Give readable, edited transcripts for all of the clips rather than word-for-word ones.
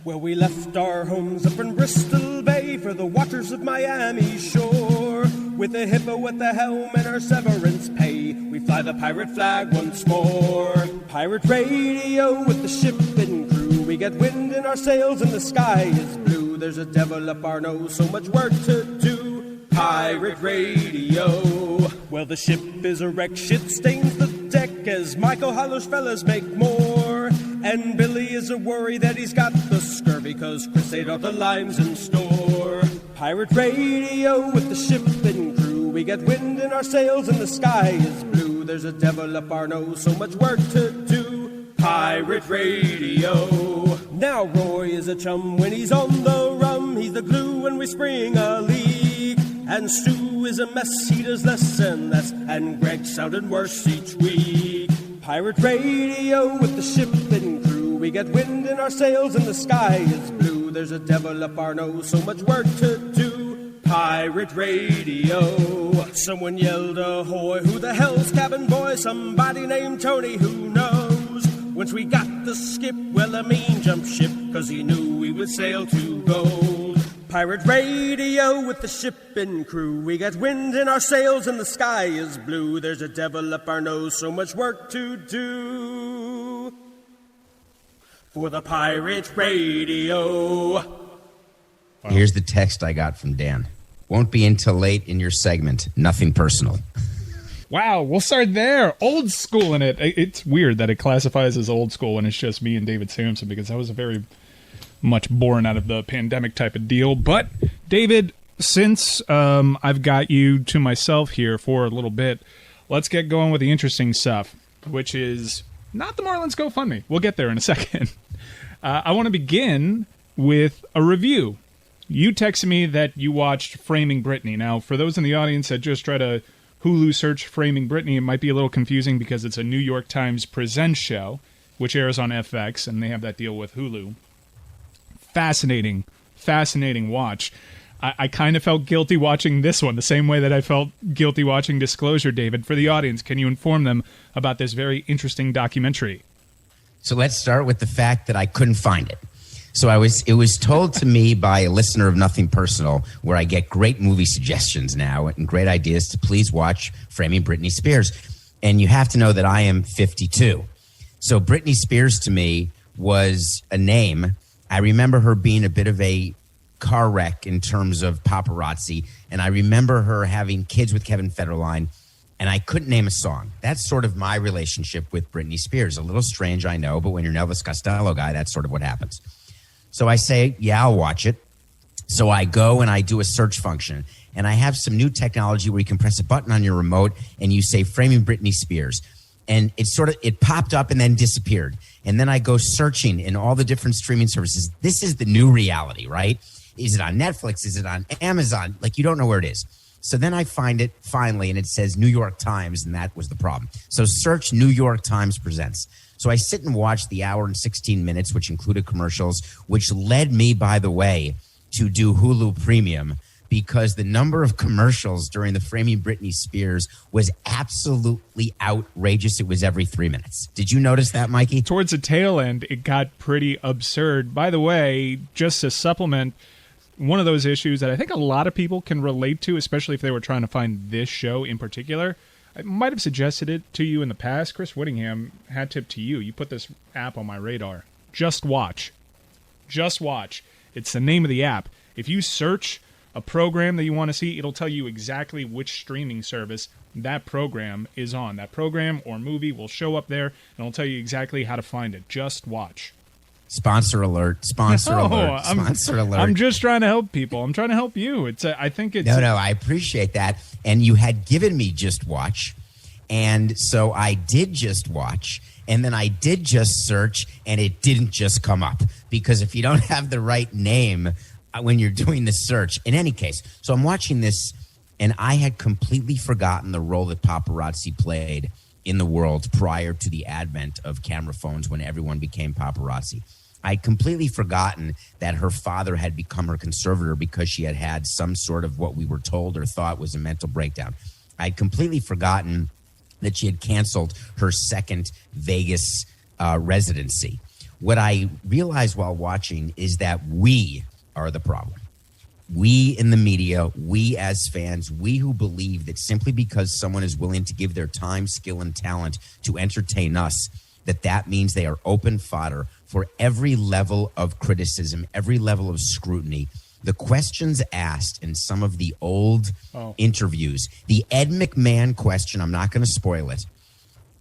Well, we left our homes up in Bristol Bay for the waters of Miami shore. With a hippo at the helm and our severance pay, we fly the pirate flag once more. Pirate radio with the ship and crew. We get wind in our sails and the sky is blue. There's a devil up our nose, so much work to do. Pirate radio. Well, the ship is a wreck, shit stains the deck as Michael hollers fellas make more. And Billy is a worry that he's got the scurvy, cause Chris ate all the limes in store. Pirate radio with the ship and crew. We get wind in our sails and the sky is blue. There's a devil up our nose, so much work to do. Pirate radio. Now Roy is a chum when he's on the rum. He's the glue when we spring a leak. And Stu is a mess, he does less and less. And Greg sounded worse each week. Pirate radio with the ship and crew. We get wind in our sails and the sky is blue. There's a devil up our nose, so much work to do. Pirate radio. Someone yelled ahoy, who the hell's cabin boy? Somebody named Tony, who knows? Once we got the skip, well, a mean jumped ship, cause he knew we would sail to gold. Pirate radio with the ship and crew. We get wind in our sails and the sky is blue. There's a devil up our nose, so much work to do. For the pirate radio. Here's the text I got from Dan. Won't be until late in your segment. Nothing personal. Wow, we'll start there. Old school in it. It's weird that it classifies as old school when it's just me and David Samson, because that was a very much born out of the pandemic type of deal. But, David, since I've got you to myself here for a little bit, let's get going with the interesting stuff, which is not the Marlins GoFundMe. We'll get there in a second. I want to begin with a review. You texted me that you watched Framing Britney. Now, for those in the audience that just try to Hulu search Framing Britney, it might be a little confusing because it's a New York Times Presents show, which airs on FX, and they have that deal with Hulu. Fascinating watch. I kind of felt guilty watching this one, the same way that I felt guilty watching Disclosure, David. For the audience, can you inform them about this very interesting documentary? So let's start with the fact that I couldn't find it. So it was told to me by a listener of Nothing Personal, where I get great movie suggestions now and great ideas to please watch Framing Britney Spears. And you have to know that I am 52. So Britney Spears to me was a name. I remember her being a bit of a car wreck in terms of paparazzi. And I remember her having kids with Kevin Federline. And I couldn't name a song. That's sort of my relationship with Britney Spears. A little strange, I know, but when you're an Elvis Costello guy, that's sort of what happens. So I say, yeah, I'll watch it. So I go and I do a search function. And I have some new technology where you can press a button on your remote and you say Framing Britney Spears. And it popped up and then disappeared. And then I go searching in all the different streaming services. This is the new reality, right? Is it on Netflix? Is it on Amazon? Like, you don't know where it is. So then I find it finally, and it says New York Times, and that was the problem. So search New York Times Presents. So I sit and watch the hour and 16 minutes, which included commercials, which led me, by the way, to do Hulu Premium, because the number of commercials during the Framing Britney Spears was absolutely outrageous. It was every 3 minutes. Did you notice that, Mikey? Towards the tail end, it got pretty absurd. By the way, just to supplement, one of those issues that I think a lot of people can relate to, especially if they were trying to find this show in particular. I might have suggested it to you in the past. Chris Whittingham, hat tip to you. You put this app on my radar. Just Watch. Just Watch. It's the name of the app. If you search a program that you want to see, it'll tell you exactly which streaming service that program is on. That program or movie will show up there, and it'll tell you exactly how to find it. Just Watch. Sponsor alert. Sponsor alert. Sponsor alert. I'm just trying to help people. I'm trying to help you. I think it's... No, I appreciate that. And you had given me Just Watch. And so I did Just Watch. And then I did Just Search. And it didn't just come up. Because if you don't have the right name when you're doing the search... In any case, so I'm watching this, and I had completely forgotten the role that paparazzi played in the world prior to the advent of camera phones when everyone became paparazzi. I'd completely forgotten that her father had become her conservator because she had had some sort of what we were told or thought was a mental breakdown. I'd completely forgotten that she had canceled her second Vegas residency. what I realized while watching is that we are the problem. We in the media, we as fans, we who believe that simply because someone is willing to give their time, skill, and talent to entertain us, that means they are open fodder for every level of criticism, every level of scrutiny. The questions asked in some of the old interviews, the Ed McMahon question, I'm not going to spoil it.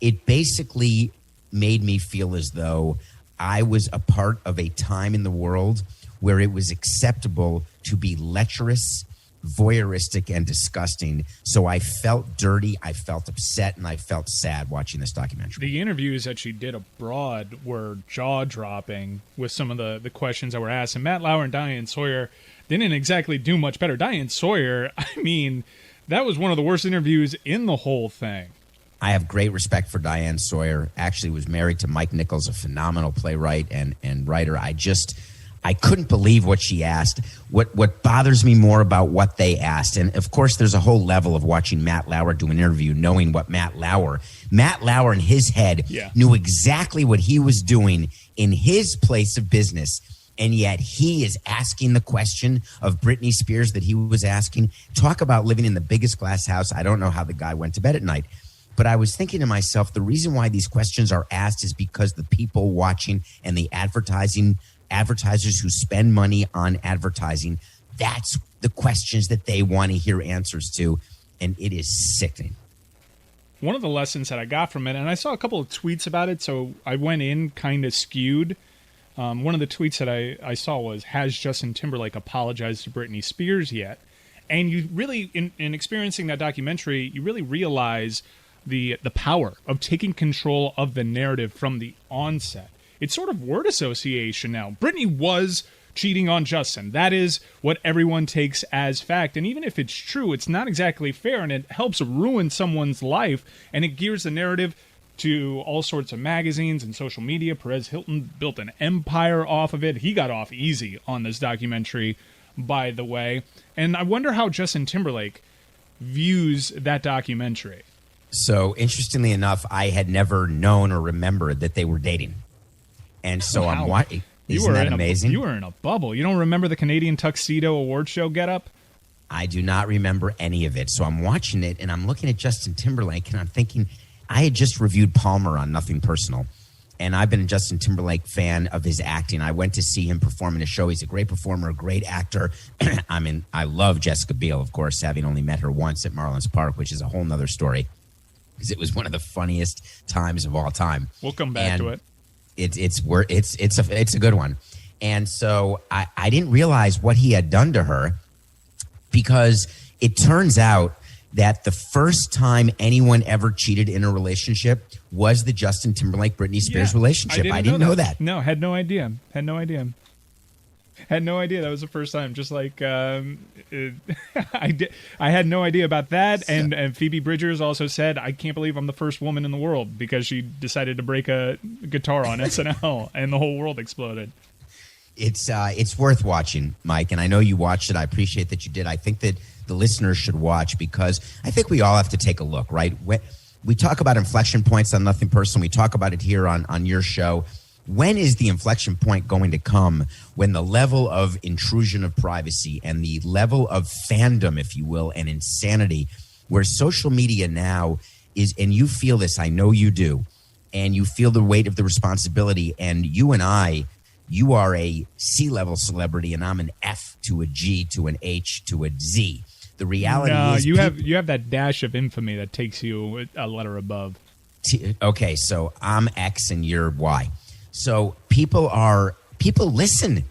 It basically made me feel as though I was a part of a time in the world where it was acceptable to be lecherous, voyeuristic, and disgusting. So I felt dirty, I felt upset, and I felt sad watching this documentary. The interviews that she did abroad were jaw-dropping with some of the questions that were asked. And Matt Lauer and Diane Sawyer didn't exactly do much better. Diane Sawyer, I mean, that was one of the worst interviews in the whole thing. I have great respect for Diane Sawyer. Actually was married to Mike Nichols, a phenomenal playwright and writer. I couldn't believe what she asked. What bothers me more about what they asked, and of course there's a whole level of watching Matt Lauer do an interview, knowing what Matt Lauer in his head knew exactly what he was doing in his place of business, and yet he is asking the question of Britney Spears that he was asking. Talk about living in the biggest glass house. I don't know how the guy went to bed at night. But I was thinking to myself, the reason why these questions are asked is because the people watching and the advertisers who spend money on advertising, that's the questions that they want to hear answers to, and it is sickening. One of the lessons that I got from it, and I saw a couple of tweets about it, so I went in kind of skewed. One of the tweets that I saw was, has Justin Timberlake apologized to Britney Spears yet? And you really, in experiencing that documentary, you really realize the power of taking control of the narrative from the onset. It's sort of word association now. Britney was cheating on Justin. That is what everyone takes as fact. And even if it's true, it's not exactly fair, and it helps ruin someone's life, and it gears the narrative to all sorts of magazines and social media. Perez Hilton built an empire off of it. He got off easy on this documentary, by the way. And I wonder how Justin Timberlake views that documentary. So, interestingly enough, I had never known or remembered that they were dating. And so I'm watching. Isn't that amazing? You were in a bubble. You don't remember the Canadian Tuxedo Award Show getup? I do not remember any of it. So I'm watching it, and I'm looking at Justin Timberlake, and I'm thinking, I had just reviewed Palmer on Nothing Personal, and I've been a Justin Timberlake fan of his acting. I went to see him perform in a show. He's a great performer, a great actor. I love Jessica Biel, of course, having only met her once at Marlins Park, which is a whole nother story, because it was one of the funniest times of all time. We'll come back to it. It's a good one. And so I didn't realize what he had done to her, because it turns out that the first time anyone ever cheated in a relationship was the Justin Timberlake Britney Spears relationship. I didn't know that. No, had no idea. Had no idea that was the first time. Just like I had no idea about that. And Phoebe Bridgers also said, I can't believe I'm the first woman in the world, because she decided to break a guitar on SNL and the whole world exploded. It's worth watching, Mike, and I know you watched it. I appreciate that you did. I think that the listeners should watch, because I think we all have to take a look, right? We talk about inflection points on Nothing Personal. We talk about it here on your show. When is the inflection point going to come when the level of intrusion of privacy and the level of fandom, if you will, and insanity, where social media now is, and you feel this, I know you do, and you feel the weight of the responsibility, and you and I, you are a C-level celebrity, and I'm an F to a G to an H to a Z. The reality is... you have that dash of infamy that takes you a letter above. Okay, so I'm X and you're Y. So people listen.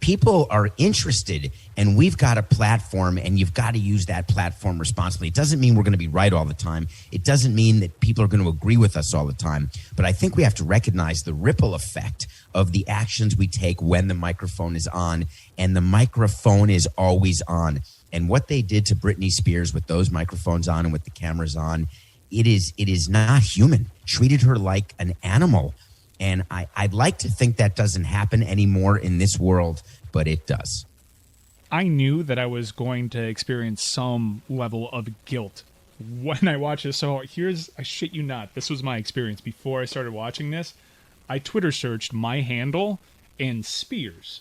People are interested, and we've got a platform, and you've got to use that platform responsibly. It doesn't mean we're going to be right all the time. It doesn't mean that people are going to agree with us all the time. But I think we have to recognize the ripple effect of the actions we take when the microphone is on, and the microphone is always on. And what they did to Britney Spears with those microphones on and with the cameras on, it is not human. Treated her like an animal. And I'd like to think that doesn't happen anymore in this world, but it does. I knew that I was going to experience some level of guilt when I watched this. So I shit you not, this was my experience before I started watching this. I Twitter searched my handle and Spears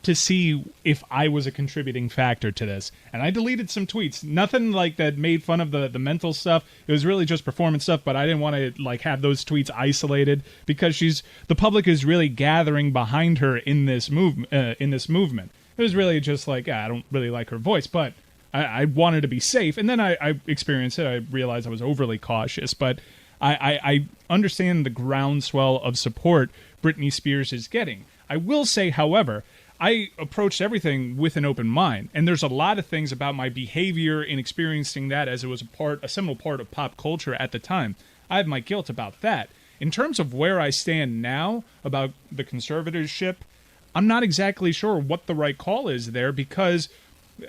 to see if I was a contributing factor to this. And I deleted some tweets. Nothing like that made fun of the mental stuff. It was really just performance stuff, but I didn't want to like have those tweets isolated because the public is really gathering behind her in this movement. It was really just like, I don't really like her voice, but I wanted to be safe. And then I experienced it. I realized I was overly cautious, but I understand the groundswell of support Britney Spears is getting. I will say, however, I approached everything with an open mind, and there's a lot of things about my behavior in experiencing that as it was a seminal part of pop culture at the time. I have my guilt about that. In terms of where I stand now about the conservatorship, I'm not exactly sure what the right call is there because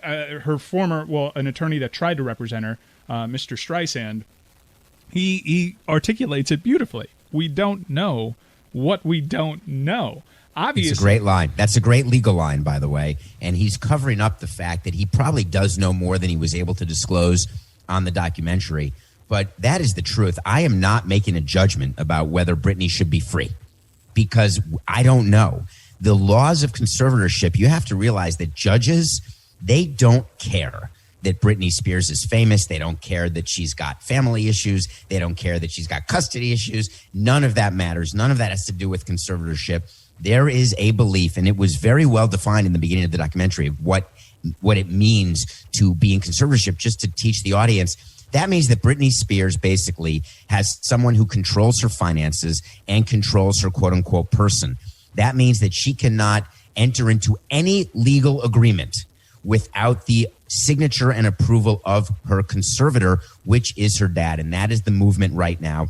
her an attorney that tried to represent her, Mr. Streisand, he articulates it beautifully. We don't know what we don't know. Obviously, it's a great line. That's a great legal line, by the way. And he's covering up the fact that he probably does know more than he was able to disclose on the documentary. But that is the truth. I am not making a judgment about whether Britney should be free because I don't know. The laws of conservatorship, you have to realize that judges, they don't care that Britney Spears is famous. They don't care that she's got family issues. They don't care that she's got custody issues. None of that matters. None of that has to do with conservatorship. There is a belief, and it was very well defined in the beginning of the documentary, of what it means to be in conservatorship, just to teach the audience. That means that Britney Spears basically has someone who controls her finances and controls her quote-unquote person. That means that she cannot enter into any legal agreement without the signature and approval of her conservator, which is her dad. And that is the movement right now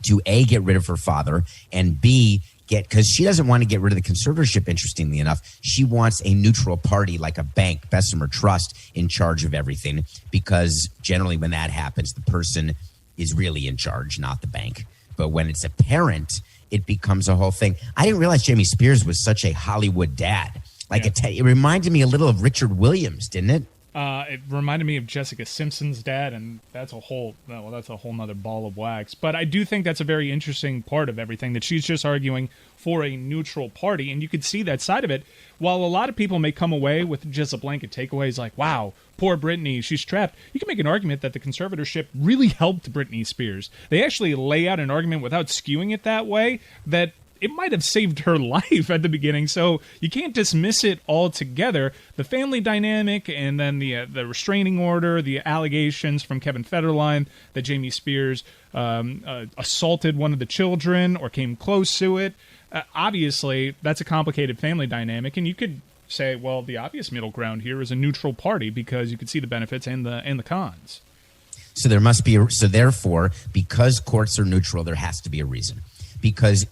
to A, get rid of her father, and B, because she doesn't want to get rid of the conservatorship, interestingly enough. She wants a neutral party like a bank, Bessemer Trust, in charge of everything, because generally when that happens, the person is really in charge, not the bank. But when it's a parent, it becomes a whole thing. I didn't realize Jamie Spears was such a Hollywood dad. It reminded me a little of Richard Williams, didn't it? It reminded me of Jessica Simpson's dad, and that's a whole nother ball of wax. But I do think that's a very interesting part of everything, that she's just arguing for a neutral party, and you could see that side of it. While a lot of people may come away with just a blanket takeaways like, wow, poor Britney, she's trapped, you can make an argument that the conservatorship really helped Britney Spears. They actually lay out an argument without skewing it that way, that it might have saved her life at the beginning, so you can't dismiss it altogether. The family dynamic and then the restraining order, the allegations from Kevin Federline that Jamie Spears assaulted one of the children or came close to it. Obviously, that's a complicated family dynamic, and you could say, well, the obvious middle ground here is a neutral party because you could see the benefits and the cons. So therefore, because courts are neutral, there has to be a reason. Because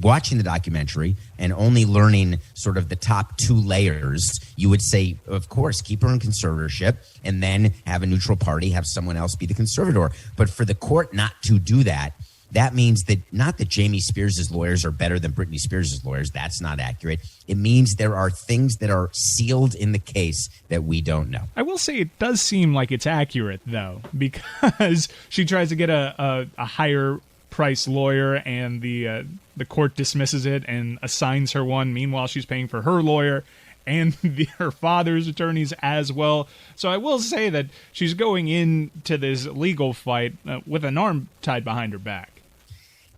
watching the documentary and only learning sort of the top two layers, you would say, of course, keep her in conservatorship and then have a neutral party, have someone else be the conservator. But for the court not to do that, that means that not that Jamie Spears' lawyers are better than Britney Spears' lawyers. That's not accurate. It means there are things that are sealed in the case that we don't know. I will say it does seem like it's accurate, though, because she tries to get a higher price lawyer and the court dismisses it and assigns her one. Meanwhile, she's paying for her lawyer and her father's attorneys as well. So I will say that she's going into this legal fight with an arm tied behind her back.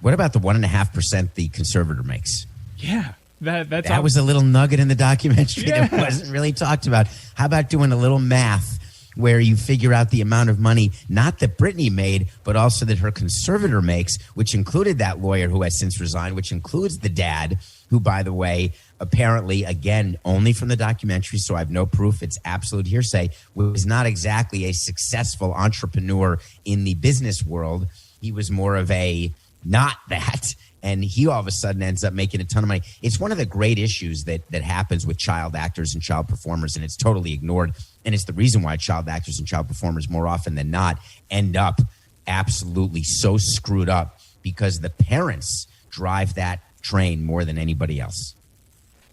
What about the 1.5% the conservator makes? Yeah. That was a little nugget in the documentary that wasn't really talked about. How about doing a little math where you figure out the amount of money, not that Britney made, but also that her conservator makes, which included that lawyer who has since resigned, which includes the dad, who, by the way, apparently, again, only from the documentary, so I have no proof, it's absolute hearsay, was not exactly a successful entrepreneur in the business world. He was more of a not that. And he all of a sudden ends up making a ton of money. It's one of the great issues that happens with child actors and child performers, and it's totally ignored. And it's the reason why child actors and child performers more often than not end up absolutely so screwed up because the parents drive that train more than anybody else.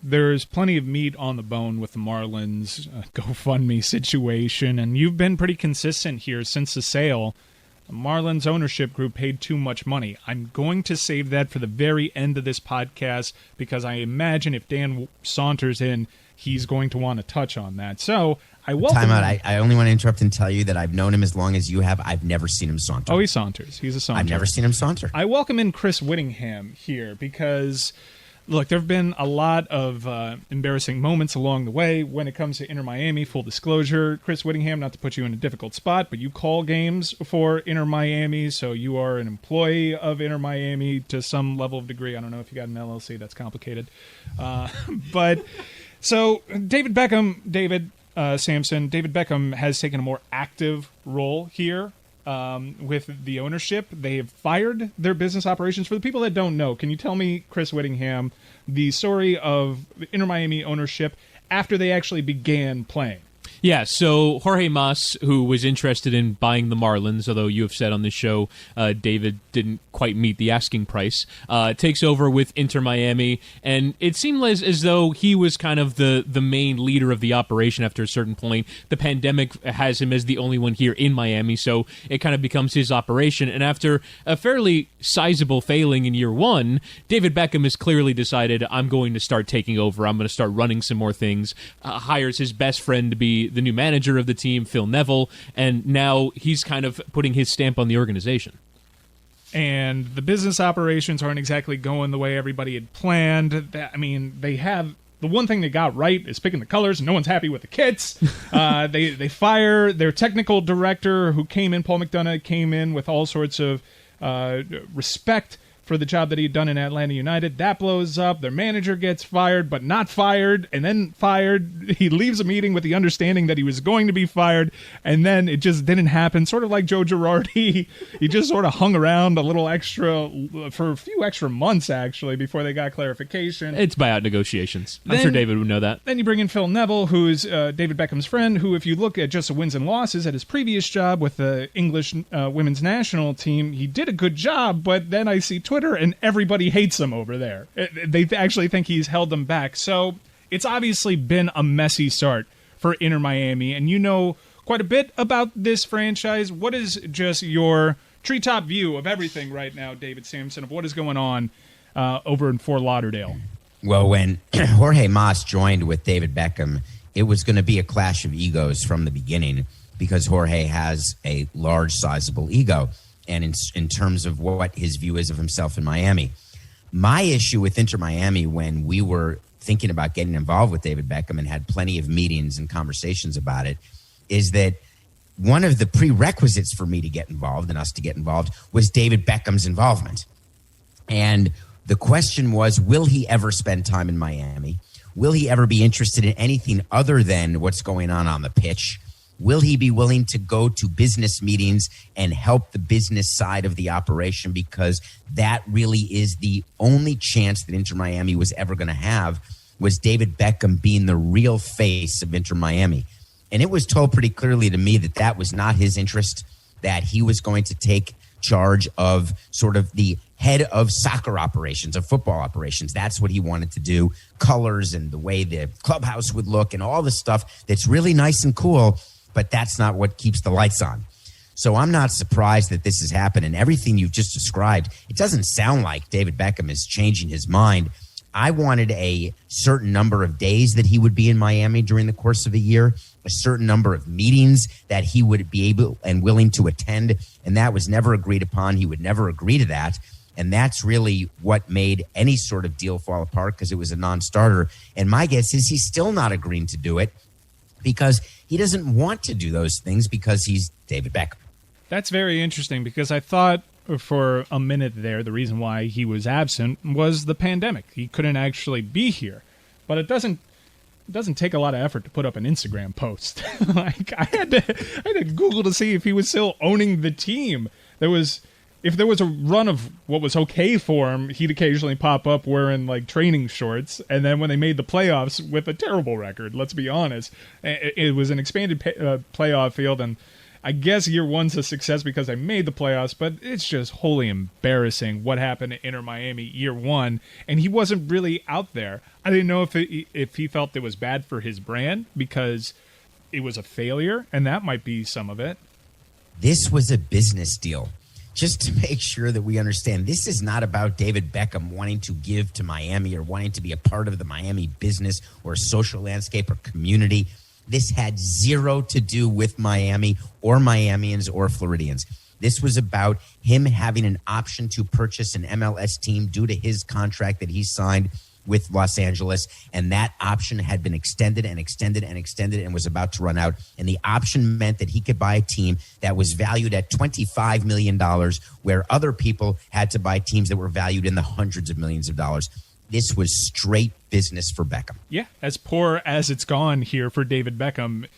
There's plenty of meat on the bone with the Marlins GoFundMe situation, and you've been pretty consistent here since the sale. The Marlins ownership group paid too much money. I'm going to save that for the very end of this podcast because I imagine if Dan saunters in, he's going to want to touch on that. So I welcome Time out. I only want to interrupt and tell you that I've known him as long as you have. I've never seen him saunter. Oh, he saunters. He's a saunter. I've never seen him saunter. I welcome in Chris Whittingham here because, look, there have been a lot of embarrassing moments along the way when it comes to Inter Miami. Full disclosure, Chris Whittingham, not to put you in a difficult spot, but you call games for Inter Miami, so you are an employee of Inter Miami to some level of degree. I don't know if you got an LLC. That's complicated. But so David Samson, David Beckham has taken a more active role here with the ownership. They have fired their business operations. For the people that don't know, can you tell me, Chris Whittingham, the story of the Inter Miami ownership after they actually began playing? Yeah, so Jorge Mas, who was interested in buying the Marlins, although you have said on this show David didn't quite meet the asking price, takes over with Inter Miami, and it seemed as though he was kind of the main leader of the operation after a certain point. The pandemic has him as the only one here in Miami, so it kind of becomes his operation, and after a fairly sizable failing in year one, David Beckham has clearly decided, I'm going to start taking over, I'm going to start running some more things, hires his best friend to be the new manager of the team, Phil Neville, and now he's kind of putting his stamp on the organization. And the business operations aren't exactly going the way everybody had planned. I mean, they have the one thing they got right is picking the colors. No one's happy with the kits. They fire their technical director, who came in. Paul McDonough came in with all sorts of respect for the job that he had done in Atlanta United. That blows up. Their manager gets fired, but not fired, and then fired. He leaves a meeting with the understanding that he was going to be fired, and then it just didn't happen. Sort of like Joe Girardi. He just sort of hung around a little extra for a few extra months, actually, before they got clarification. It's buyout negotiations. I'm sure David would know that. Then you bring in Phil Neville, who's David Beckham's friend, who, if you look at just the wins and losses at his previous job with the English women's national team, he did a good job, but then I see Twitter, and everybody hates him over there. They actually think he's held them back. So it's obviously been a messy start for Inter Miami, and you know quite a bit about this franchise. What is just your treetop view of everything right now, David Samson, of what is going on over in Fort Lauderdale? Well, when Jorge Mas joined with David Beckham, it was going to be a clash of egos from the beginning because Jorge has a large, sizable ego. And in terms of what his view is of himself in Miami. My issue with Inter Miami when we were thinking about getting involved with David Beckham and had plenty of meetings and conversations about it is that one of the prerequisites for me to get involved and us to get involved was David Beckham's involvement. And the question was, will he ever spend time in Miami? Will he ever be interested in anything other than what's going on the pitch? Will he be willing to go to business meetings and help the business side of the operation? Because that really is the only chance that Inter Miami was ever going to have, was David Beckham being the real face of Inter Miami. And it was told pretty clearly to me that that was not his interest, that he was going to take charge of sort of the head of soccer operations, of football operations. That's what he wanted to do. Colors and the way the clubhouse would look and all the stuff that's really nice and cool, but that's not what keeps the lights on. So I'm not surprised that this has happened. And everything you've just described, it doesn't sound like David Beckham is changing his mind. I wanted a certain number of days that he would be in Miami during the course of a year, a certain number of meetings that he would be able and willing to attend, and that was never agreed upon. He would never agree to that. And that's really what made any sort of deal fall apart, because it was a non-starter. And my guess is he's still not agreeing to do it because he doesn't want to do those things because he's David Beckham. That's very interesting, because I thought for a minute there the reason why he was absent was the pandemic. He couldn't actually be here. But it doesn't take a lot of effort to put up an Instagram post. Like I had to Google to see if he was still owning the team. If there was a run of what was okay for him, he'd occasionally pop up wearing like training shorts. And then when they made the playoffs with a terrible record, let's be honest, it was an expanded playoff field. And I guess year one's a success because they made the playoffs, but it's just wholly embarrassing what happened to Inter Miami year one. And he wasn't really out there. I didn't know if he felt it was bad for his brand because it was a failure, and that might be some of it. This was a business deal. Just to make sure that we understand, this is not about David Beckham wanting to give to Miami or wanting to be a part of the Miami business or social landscape or community. This had zero to do with Miami or Miamians or Floridians. This was about him having an option to purchase an MLS team due to his contract that he signed with Los Angeles, and that option had been extended and extended and extended and was about to run out. And the option meant that he could buy a team that was valued at $25 million, where other people had to buy teams that were valued in the hundreds of millions of dollars. This was straight business for Beckham. Yeah, as poor as it's gone here for David Beckham,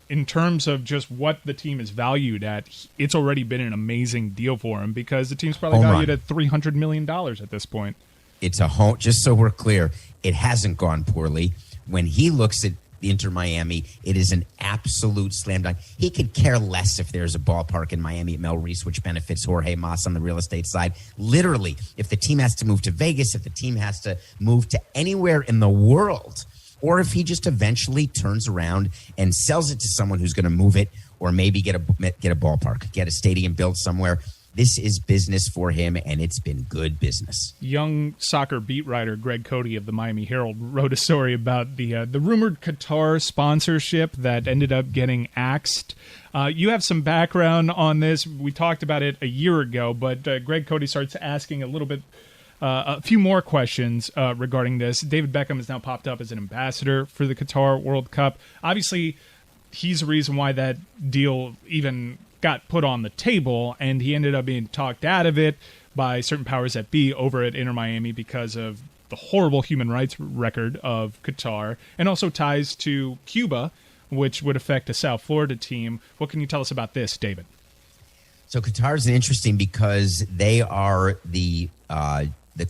in terms of just what the team is valued at, it's already been an amazing deal for him because the team's probably valued at $300 million at this point. It's a home, just so we're clear, it hasn't gone poorly. When he looks at Inter Miami, it is an absolute slam dunk. He could care less if there's a ballpark in Miami at Mel Reese, which benefits Jorge Mas on the real estate side. Literally, if the team has to move to Vegas, if the team has to move to anywhere in the world, or if he just eventually turns around and sells it to someone who's going to move it, or maybe get a ballpark, get a stadium built somewhere. This is business for him, and it's been good business. Young soccer beat writer Greg Cody of the Miami Herald wrote a story about the rumored Qatar sponsorship that ended up getting axed. You have some background on this. We talked about it a year ago, but Greg Cody starts asking a few more questions regarding this. David Beckham has now popped up as an ambassador for the Qatar World Cup. Obviously, he's the reason why that deal even got put on the table, and he ended up being talked out of it by certain powers that be over at Inter Miami because of the horrible human rights record of Qatar, and also ties to Cuba, which would affect a South Florida team. What can you tell us about this, David? So Qatar is interesting because they are the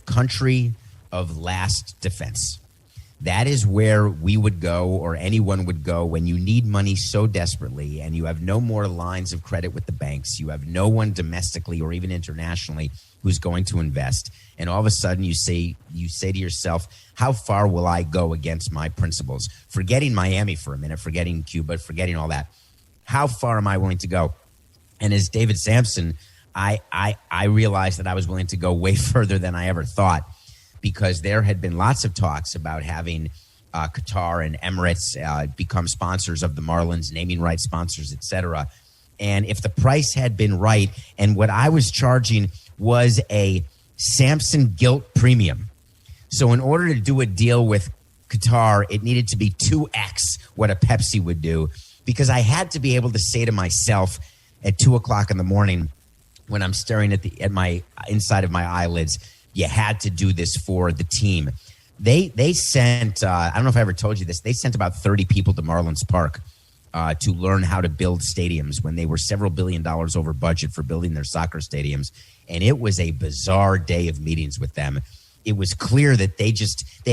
country of last defense. That is where we would go, or anyone would go, when you need money so desperately and you have no more lines of credit with the banks. You have no one domestically or even internationally who's going to invest. And all of a sudden you say to yourself, how far will I go against my principles? Forgetting Miami for a minute, forgetting Cuba, forgetting all that. How far am I willing to go? And as David Samson, I realized that I was willing to go way further than I ever thought, because there had been lots of talks about having Qatar and Emirates become sponsors of the Marlins, naming rights sponsors, etc. And if the price had been right, and what I was charging was a Samson gilt premium. So in order to do a deal with Qatar, it needed to be 2x what a Pepsi would do, because I had to be able to say to myself at 2 o'clock in the morning when I'm staring at my inside of my eyelids, you had to do this for the team. They sent, I don't know if I ever told you this, they sent about 30 people to Marlins Park to learn how to build stadiums when they were several $1 billion over budget for building their soccer stadiums. And it was a bizarre day of meetings with them. It was clear that they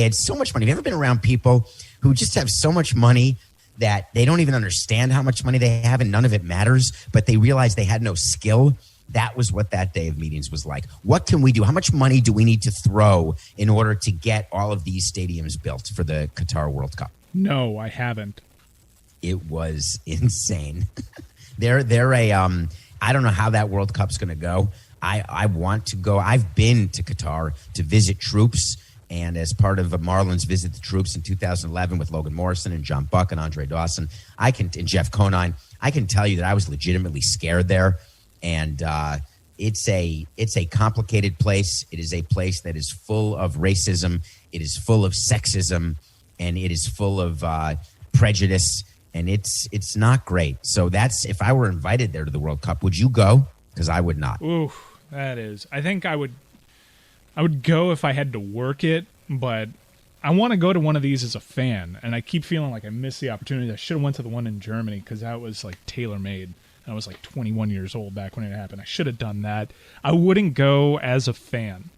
had so much money. Have you ever been around people who just have so much money that they don't even understand how much money they have and none of it matters, but they realize they had no skill? That was what that day of meetings was like. What can we do? How much money do we need to throw in order to get all of these stadiums built for the Qatar World Cup? No, I haven't. It was insane. They're I don't know how that World Cup's going to go. I want to go. I've been to Qatar to visit troops, and as part of a Marlins Visit the Troops in 2011 with Logan Morrison and John Buck and Andre Dawson, and Jeff Conine, I can tell you that I was legitimately scared there. And it's a complicated place. It is a place that is full of racism. It is full of sexism, and it is full of prejudice. And it's not great. So if I were invited there to the World Cup, would you go? Because I would not. Ooh, that is. I think I would go if I had to work it, but I want to go to one of these as a fan, and I keep feeling like I missed the opportunity. I should have went to the one in Germany because that was like tailor-made. I was like 21 years old back when it happened. I should have done that. I wouldn't go as a fan.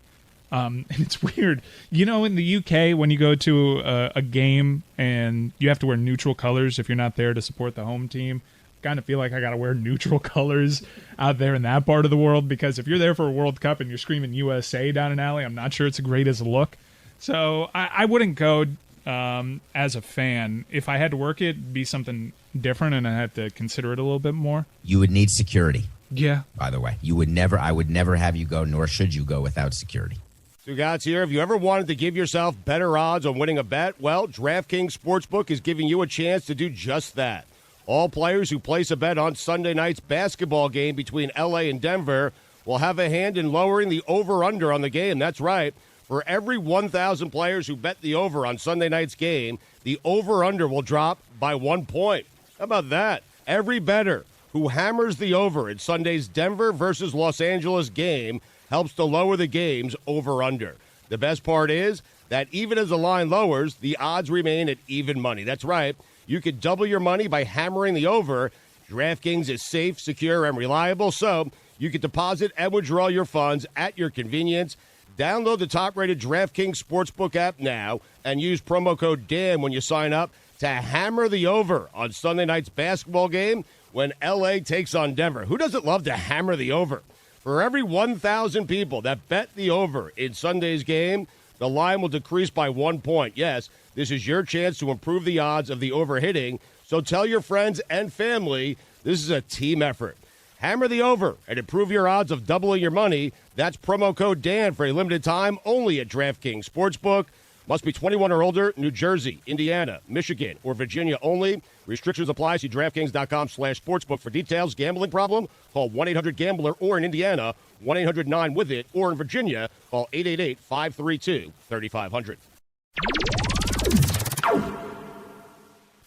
And it's weird. You know, in the UK, when you go to a game and you have to wear neutral colors if you're not there to support the home team, I kind of feel like I got to wear neutral colors out there in that part of the world, because if you're there for a World Cup and you're screaming USA down an alley, I'm not sure it's the greatest look. So I wouldn't go. as a fan, if I had to work it, it'd be something different, and I had to consider it a little bit more. You would need security. Yeah. By the way, I would never have you go, nor should you go without security. Stugotz here. Have you ever wanted to give yourself better odds on winning a bet? Well, DraftKings Sportsbook is giving you a chance to do just that. All players who place a bet on Sunday night's basketball game between L.A. and Denver will have a hand in lowering the over-under on the game. That's right. For every 1,000 players who bet the over on Sunday night's game, the over-under will drop by 1 point. How about that? Every bettor who hammers the over in Sunday's Denver versus Los Angeles game helps to lower the game's over-under. The best part is that even as the line lowers, the odds remain at even money. That's right. You could double your money by hammering the over. DraftKings is safe, secure, and reliable, so you can deposit and withdraw your funds at your convenience. Download the top-rated DraftKings Sportsbook app now and use promo code Dan when you sign up to hammer the over on Sunday night's basketball game when L.A. takes on Denver. Who doesn't love to hammer the over? For every 1,000 people that bet the over in Sunday's game, the line will decrease by 1 point. Yes, this is your chance to improve the odds of the over hitting, so tell your friends and family this is a team effort. Hammer the over and improve your odds of doubling your money. That's promo code Dan for a limited time only at DraftKings Sportsbook. Must be 21 or older, New Jersey, Indiana, Michigan, or Virginia only. Restrictions apply. See DraftKings.com/sportsbook for details. Gambling problem? Call 1-800-GAMBLER or in Indiana, 1-800-9-WITH-IT, or in Virginia, call 888-532-3500.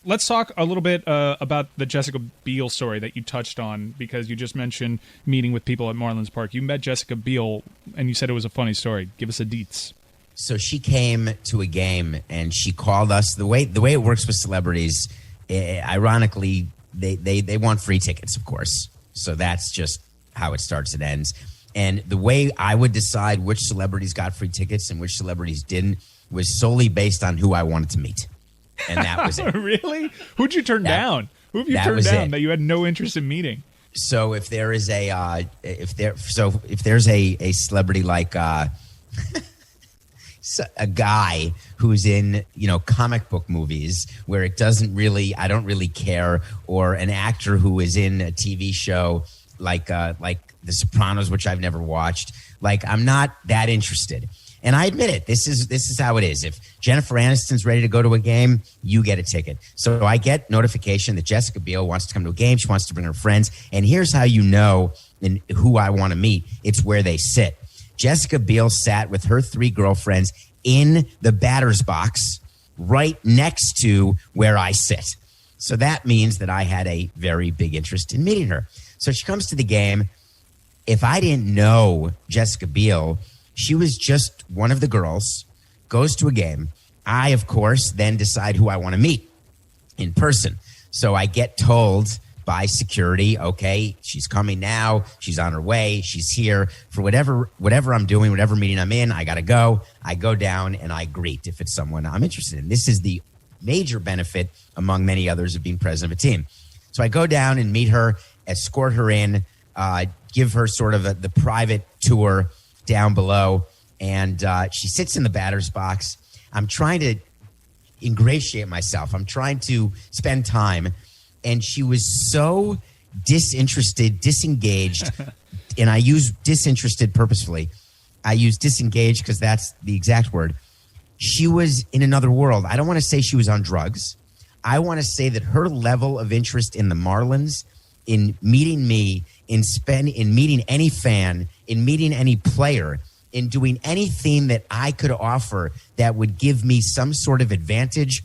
Let's talk a little bit about the Jessica Biel story that you touched on, because you just mentioned meeting with people at Marlins Park. You met Jessica Biel, and you said it was a funny story. Give us a deets. So she came to a game, and she called us. The way it works with celebrities, ironically, they want free tickets, of course. So that's just how it starts and ends. And the way I would decide which celebrities got free tickets and which celebrities didn't was solely based on who I wanted to meet. And that was it. Really? Who'd you turn down? Who have you turned down that you had no interest in meeting? So if there is a if there's a celebrity like a guy who's in comic book movies where I don't really care, or an actor who is in a TV show like The Sopranos, which I've never watched, I'm not that interested. And I admit it. This is how it is. If Jennifer Aniston's ready to go to a game, you get a ticket. So I get notification that Jessica Biel wants to come to a game. She wants to bring her friends. And here's how you know who I want to meet. It's where they sit. Jessica Biel sat with her 3 girlfriends in the batter's box right next to where I sit. So that means that I had a very big interest in meeting her. So she comes to the game. If I didn't know Jessica Biel, she was just one of the girls, goes to a game. I, of course, then decide who I want to meet in person. So I get told by security, okay, she's coming now. She's on her way. She's here. For whatever I'm doing, whatever meeting I'm in, I got to go. I go down and I greet if it's someone I'm interested in. This is the major benefit, among many others, of being president of a team. So I go down and meet her, escort her in, give her sort of the private tour down below, and she sits in the batter's box. I'm trying to ingratiate myself. I'm trying to spend time, and she was so disinterested, disengaged, and I use disinterested purposefully. I use disengaged because that's the exact word. She was in another world. I don't want to say she was on drugs. I want to say that her level of interest in the Marlins, in meeting me, in meeting any fan, in meeting any player, in doing anything that I could offer that would give me some sort of advantage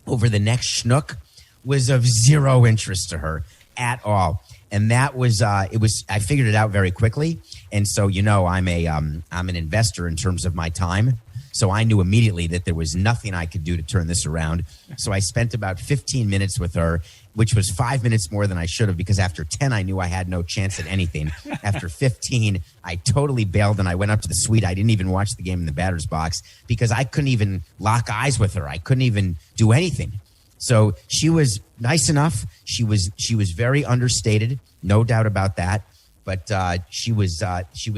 over the next schnook, was of zero interest to her at all. And that was I figured it out very quickly. And so, I'm an investor in terms of my time. So I knew immediately that there was nothing I could do to turn this around. So I spent about 15 minutes with her, which was 5 minutes more than I should have, because after 10, I knew I had no chance at anything. After 15, I totally bailed, and I went up to the suite. I didn't even watch the game in the batter's box because I couldn't even lock eyes with her. I couldn't even do anything. So she was nice enough. She was very understated, no doubt about that. But she was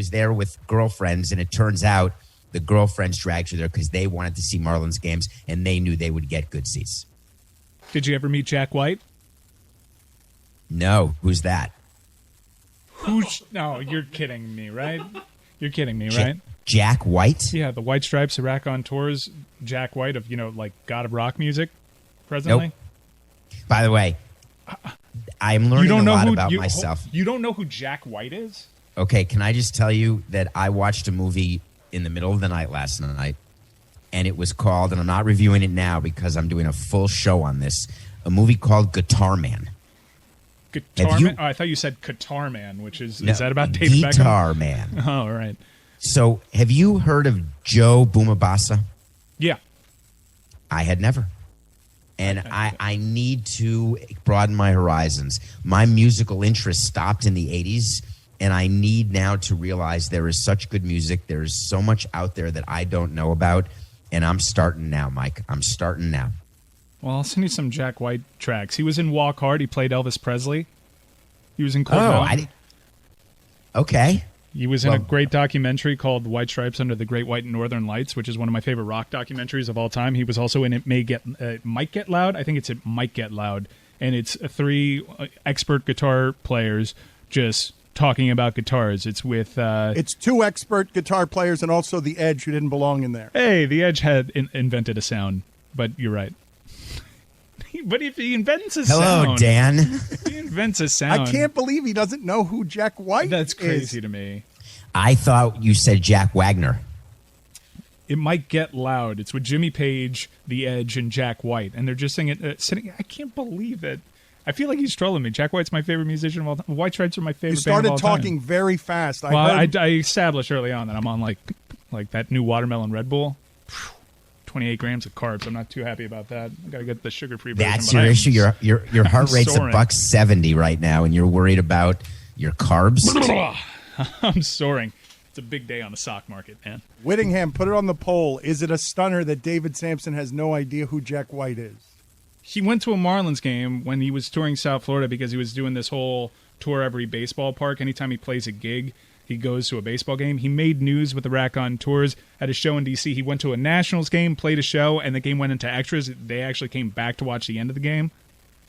there with girlfriends, and it turns out the girlfriends dragged you there because they wanted to see Marlins games and they knew they would get good seats. Did you ever meet Jack White? No. Who's that? No, you're kidding me, right? You're kidding me, right? Jack White? Yeah, the White Stripes, the Raconteurs, Jack White of, like God of Rock music presently. Nope. By the way, I'm learning a lot about myself. You don't know who Jack White is? Okay, can I just tell you that I watched a movie in the middle of the night last night, and it was called, and I'm not reviewing it now because I'm doing a full show on this, a movie called Guitar Man. Guitar Man? Oh, I thought you said Guitar Man, which is that about David Beckham? Guitar Man. Oh, all right. So, have you heard of Joe Boomabassa? Yeah. I had never. And I need to broaden my horizons. My musical interest stopped in the 80s, and I need now to realize there is such good music. There is so much out there that I don't know about, and I'm starting now, Mike. I'm starting now. Well, I'll send you some Jack White tracks. He was in Walk Hard. He played Elvis Presley. He was in Cold Mountain. Okay. He was in a great documentary called White Stripes Under the Great White Northern Lights, which is one of my favorite rock documentaries of all time. He was also in It Might Get Loud. I think it's It Might Get Loud. And it's 3 expert guitar players just talking about guitars. It's with... it's 2 expert guitar players and also The Edge, who didn't belong in there. Hey, The Edge had invented a sound, but you're right. But if he invents a sound... Hello, Dan. If he invents a sound... I can't believe he doesn't know who Jack White is. That's crazy to me. I thought you said Jack Wagner. It Might Get Loud. It's with Jimmy Page, The Edge, and Jack White. And they're just singing... I can't believe it. I feel like he's trolling me. Jack White's my favorite musician of all time. White Stripes are my favorite band of all time. You started talking very fast. I established early on that I'm on like that new watermelon Red Bull. 28 grams of carbs. I'm not too happy about that. I gotta get the sugar-free version. That's your issue. Your heart rate's $170 right now, and you're worried about your carbs. I'm soaring. It's a big day on the stock market, man. Whittingham, put it on the poll. Is it a stunner that David Samson has no idea who Jack White is? He went to a Marlins game when he was touring South Florida because he was doing this whole tour every baseball park. Anytime he plays a gig, he goes to a baseball game. He made news with the Raconteurs at a show in D.C. He went to a Nationals game, played a show, and the game went into extras. They actually came back to watch the end of the game.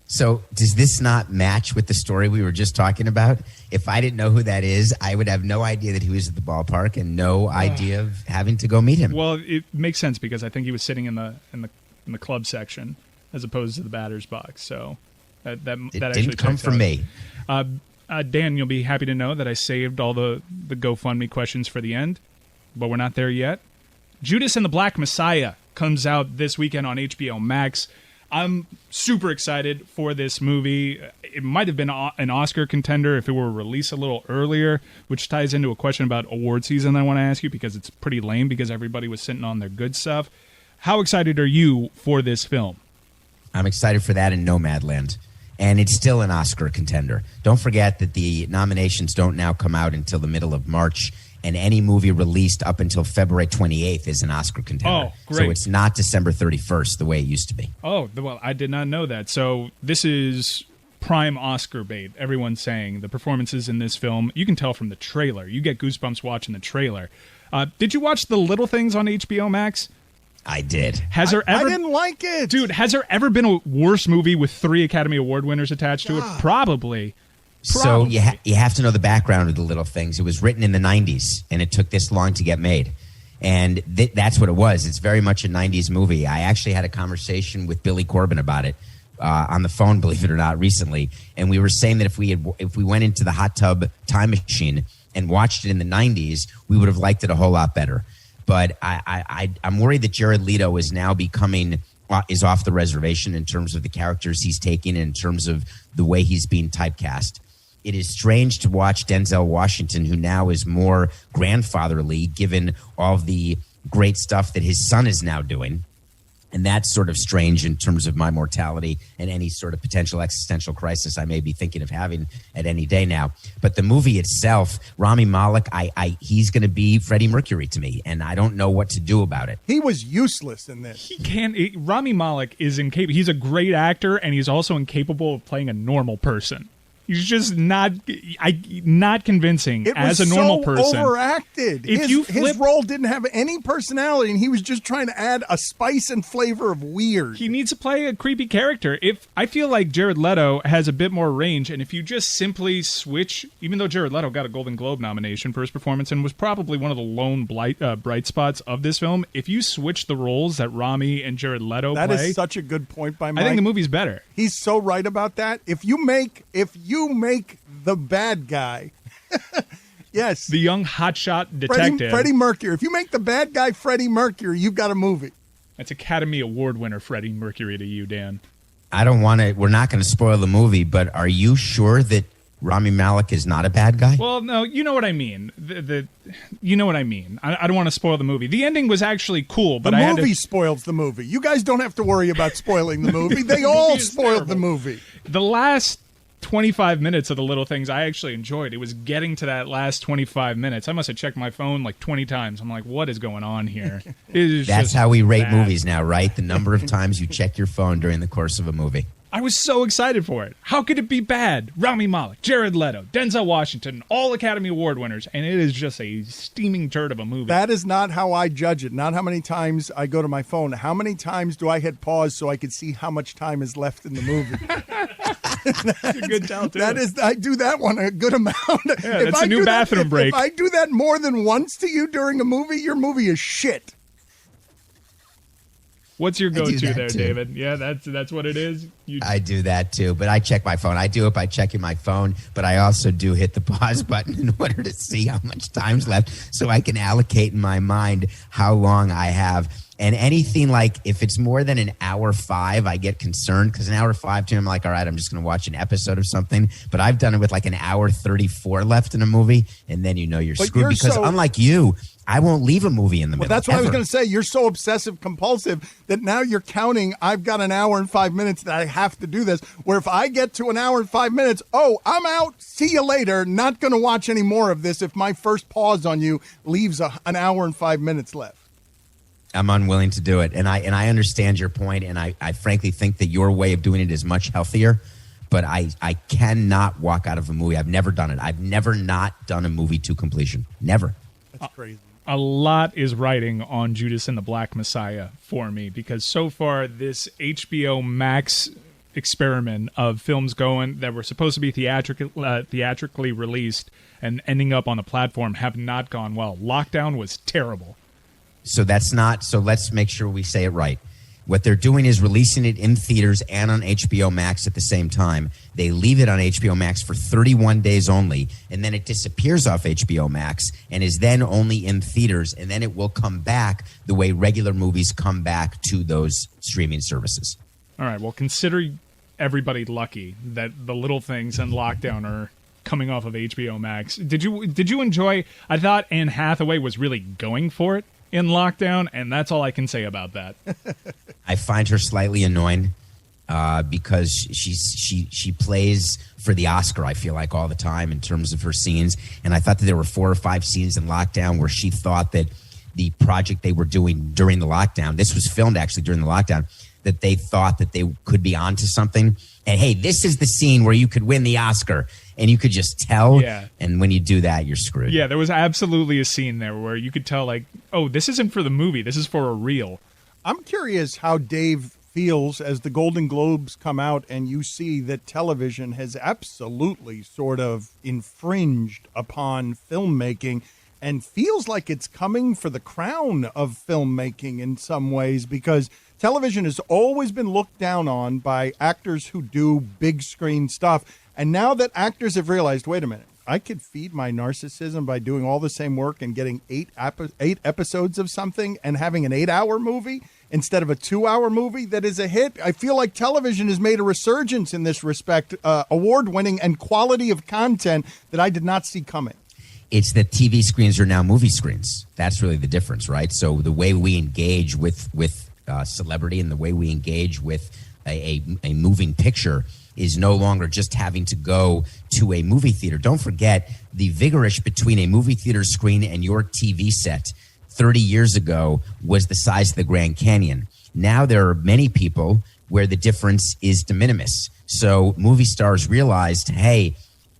So does this not match with the story we were just talking about? If I didn't know who that is, I would have no idea that he was at the ballpark and no idea of having to go meet him. Well, it makes sense because I think he was sitting in the club section as opposed to the batter's box. So that actually didn't come from me. Dan, you'll be happy to know that I saved all the GoFundMe questions for the end, but we're not there yet. Judas and the Black Messiah comes out this weekend on HBO Max. I'm super excited for this movie. It might have been an Oscar contender if it were released a little earlier, which ties into a question about award season that I want to ask you because it's pretty lame because everybody was sitting on their good stuff. How excited are you for this film? I'm excited for that in Nomadland. And it's still an Oscar contender. Don't forget that the nominations don't now come out until the middle of March, and any movie released up until February 28th is an Oscar contender. Oh, great. So it's not December 31st the way it used to be. Oh, well, I did not know that. So this is prime Oscar bait, everyone's saying. The performances in this film, you can tell from the trailer. You get goosebumps watching the trailer. Did you watch The Little Things on HBO Max? I did. I didn't like it. Dude, has there ever been a worse movie with 3 Academy Award winners attached to it? Probably. So you have to know the background of The Little Things. It was written in the 90s, and it took this long to get made. And that's what it was. It's very much a 90s movie. I actually had a conversation with Billy Corbin about it on the phone, believe it or not, recently. And we were saying that if we went into the hot tub time machine and watched it in the 90s, we would have liked it a whole lot better. But I'm worried that Jared Leto is now is off the reservation in terms of the characters he's taking and in terms of the way he's being typecast. It is strange to watch Denzel Washington, who now is more grandfatherly, given all of the great stuff that his son is now doing. And that's sort of strange in terms of my mortality and any sort of potential existential crisis I may be thinking of having at any day now. But the movie itself, Rami Malek, he's going to be Freddie Mercury to me, and I don't know what to do about it. He was useless in this. Rami Malek is incapable. He's a great actor, and he's also incapable of playing a normal person. He's just not convincing It as was a normal so person. overacted. If His role didn't have any personality, and he was just trying to add a spice and flavor of weird. He needs to play a creepy character. If I feel like Jared Leto has a bit more range, and if you just simply switch, even though Jared Leto got a Golden Globe nomination for his performance and was probably one of the lone bright spots of this film, if you switch the roles that Rami and Jared Leto That play, is such a good point by Mike. I think the movie's better. He's so right about that. If you make the bad guy, yes, The young hotshot detective. Freddie Mercury. If you make the bad guy Freddie Mercury, you've got a movie. That's Academy Award winner Freddie Mercury to you, Dan. I don't want to. We're not going to spoil the movie, but are you sure that Rami Malek is not a bad guy? Well, no, you know what I mean. You know what I mean. I don't want to spoil the movie. The ending was actually cool, but The movie spoils the movie. You guys don't have to worry about spoiling the movie. They all spoiled the movie. The last 25 minutes of The Little Things I actually enjoyed. It was getting to that last 25 minutes. I must have checked my phone like 20 times. I'm like, what is going on here? That's how we rate movies now, right? The number of times you check your phone during the course of a movie. I was so excited for it. How could it be bad? Rami Malek, Jared Leto, Denzel Washington, all Academy Award winners, and it is just a steaming turd of a movie. That is not how I judge it. Not how many times I go to my phone. How many times do I hit pause so I can see how much time is left in the movie? That's a good tell, too. I do that one a good amount. Yeah, that's a new bathroom break. If I do that more than once to you during a movie, your movie is shit. What's your go-to there, too. David? Yeah, that's what it is. I do that too, but I check my phone. I do it by checking my phone, but I also do hit the pause button in order to see how much time's left so I can allocate in my mind how long I have. And anything like, if it's more than an hour 5, I get concerned because an hour 5 to I'm like, all right, I'm just going to watch an episode of something. But I've done it with like an hour 34 left in a movie, and then you're screwed because unlike you, I won't leave a movie in the middle. That's what I was going to say. You're so obsessive compulsive that now you're counting, I've got an hour and 5 minutes that I have to do this. Where if I get to an hour and 5 minutes, I'm out. See you later. Not going to watch any more of this if my first pause on you leaves an hour and 5 minutes left. I'm unwilling to do it. And I understand your point, and I frankly think that your way of doing it is much healthier. But I cannot walk out of a movie. I've never done it. I've never not done a movie to completion. Never. That's crazy. A lot is riding on Judas and the Black Messiah for me because so far this HBO Max experiment of films going that were supposed to be theatrically released and ending up on the platform have not gone well. Lockdown was terrible. So let's make sure we say it right. What they're doing is releasing it in theaters and on HBO Max at the same time. They leave it on HBO Max for 31 days only, and then it disappears off HBO Max and is then only in theaters, and then it will come back the way regular movies come back to those streaming services. All right, well, consider everybody lucky that The Little Things and Lockdown are coming off of HBO Max. Did you enjoy? I thought Anne Hathaway was really going for it in Lockdown, and that's all I can say about that. I find her slightly annoying because she plays for the Oscar, I feel like, all the time in terms of her scenes. And I thought that there were 4 or 5 scenes in Lockdown where she thought that the project they were doing during the lockdown, this was filmed actually during the lockdown, that they thought that they could be onto something. And hey, this is the scene where you could win the Oscar. And you could just tell. Yeah. And when you do that, you're screwed. Yeah, there was absolutely a scene there where you could tell, like, oh, this isn't for the movie. This is for a reel. I'm curious how Dave feels as the Golden Globes come out and you see that television has absolutely sort of infringed upon filmmaking and feels like it's coming for the crown of filmmaking in some ways because television has always been looked down on by actors who do big screen stuff. And now that actors have realized, wait a minute, I could feed my narcissism by doing all the same work and getting 8 episodes of something and having an 8-hour movie instead of a 2-hour movie that is a hit. I feel like television has made a resurgence in this respect, award-winning and quality of content that I did not see coming. It's that TV screens are now movie screens. That's really the difference, right? So the way we engage with celebrity and the way we engage with a moving picture is no longer just having to go to a movie theater. Don't forget the vigorish between a movie theater screen and your TV set 30 years ago was the size of the Grand Canyon. Now there are many people where the difference is de minimis. So movie stars realized, hey,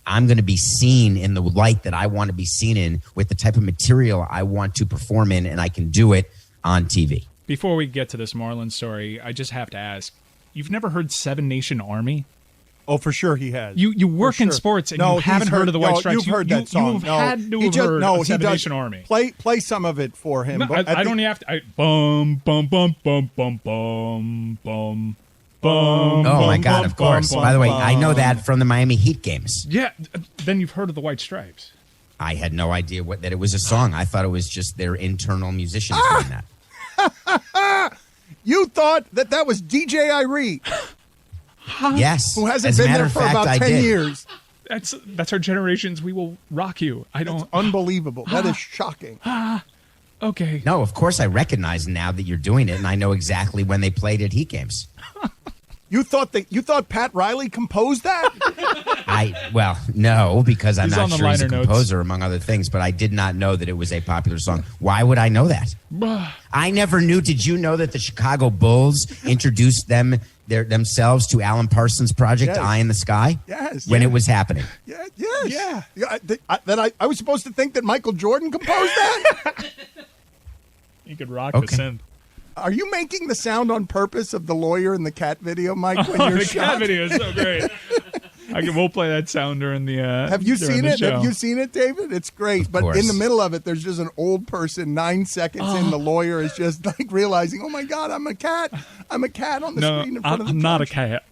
I'm going to be seen in the light that I want to be seen in with the type of material I want to perform in, and I can do it on TV. Before we get to this Marlon story, I just have to ask, you've never heard Seven Nation Army? Oh, for sure he has. You work in sports and you haven't heard of the White Stripes. You've heard that song. You've had to have heard of Seven Nation Army. Play some of it for him. No, I don't have to. Bum, bum, bum, bum, bum, bum, bum. Oh, my God, of course. By the way, I know that from the Miami Heat games. Yeah, then you've heard of the White Stripes. I had no idea that it was a song. I thought it was just their internal musicians doing that. You thought that was DJ Irie. Yes. Who hasn't been there for about 10 years. That's our generation's We Will Rock You. That's unbelievable. That is shocking. Okay. No, of course I recognize now that you're doing it, and I know exactly when they played at Heat games. You thought Pat Riley composed that? No, because I'm not sure he's a composer, notes. among other things, but I did not know that it was a popular song. Why would I know that? I never knew. Did you know that the Chicago Bulls introduced themselves to Alan Parsons' project, Eye in the Sky? Yes. When it was happening. Yeah, yes. Yeah. I was supposed to think that Michael Jordan composed that? You could rock the synth. Are you making the sound on purpose of the lawyer in the cat video, Mike? When you're the cat video is so great. We'll play that sound during the. Have you seen it? Show. Have you seen it, David? It's great. But in the middle of it, there's just an old person. 9 seconds in, the lawyer is just like realizing, "Oh my God, I'm a cat! I'm a cat on the screen in front of the." I'm not a cat.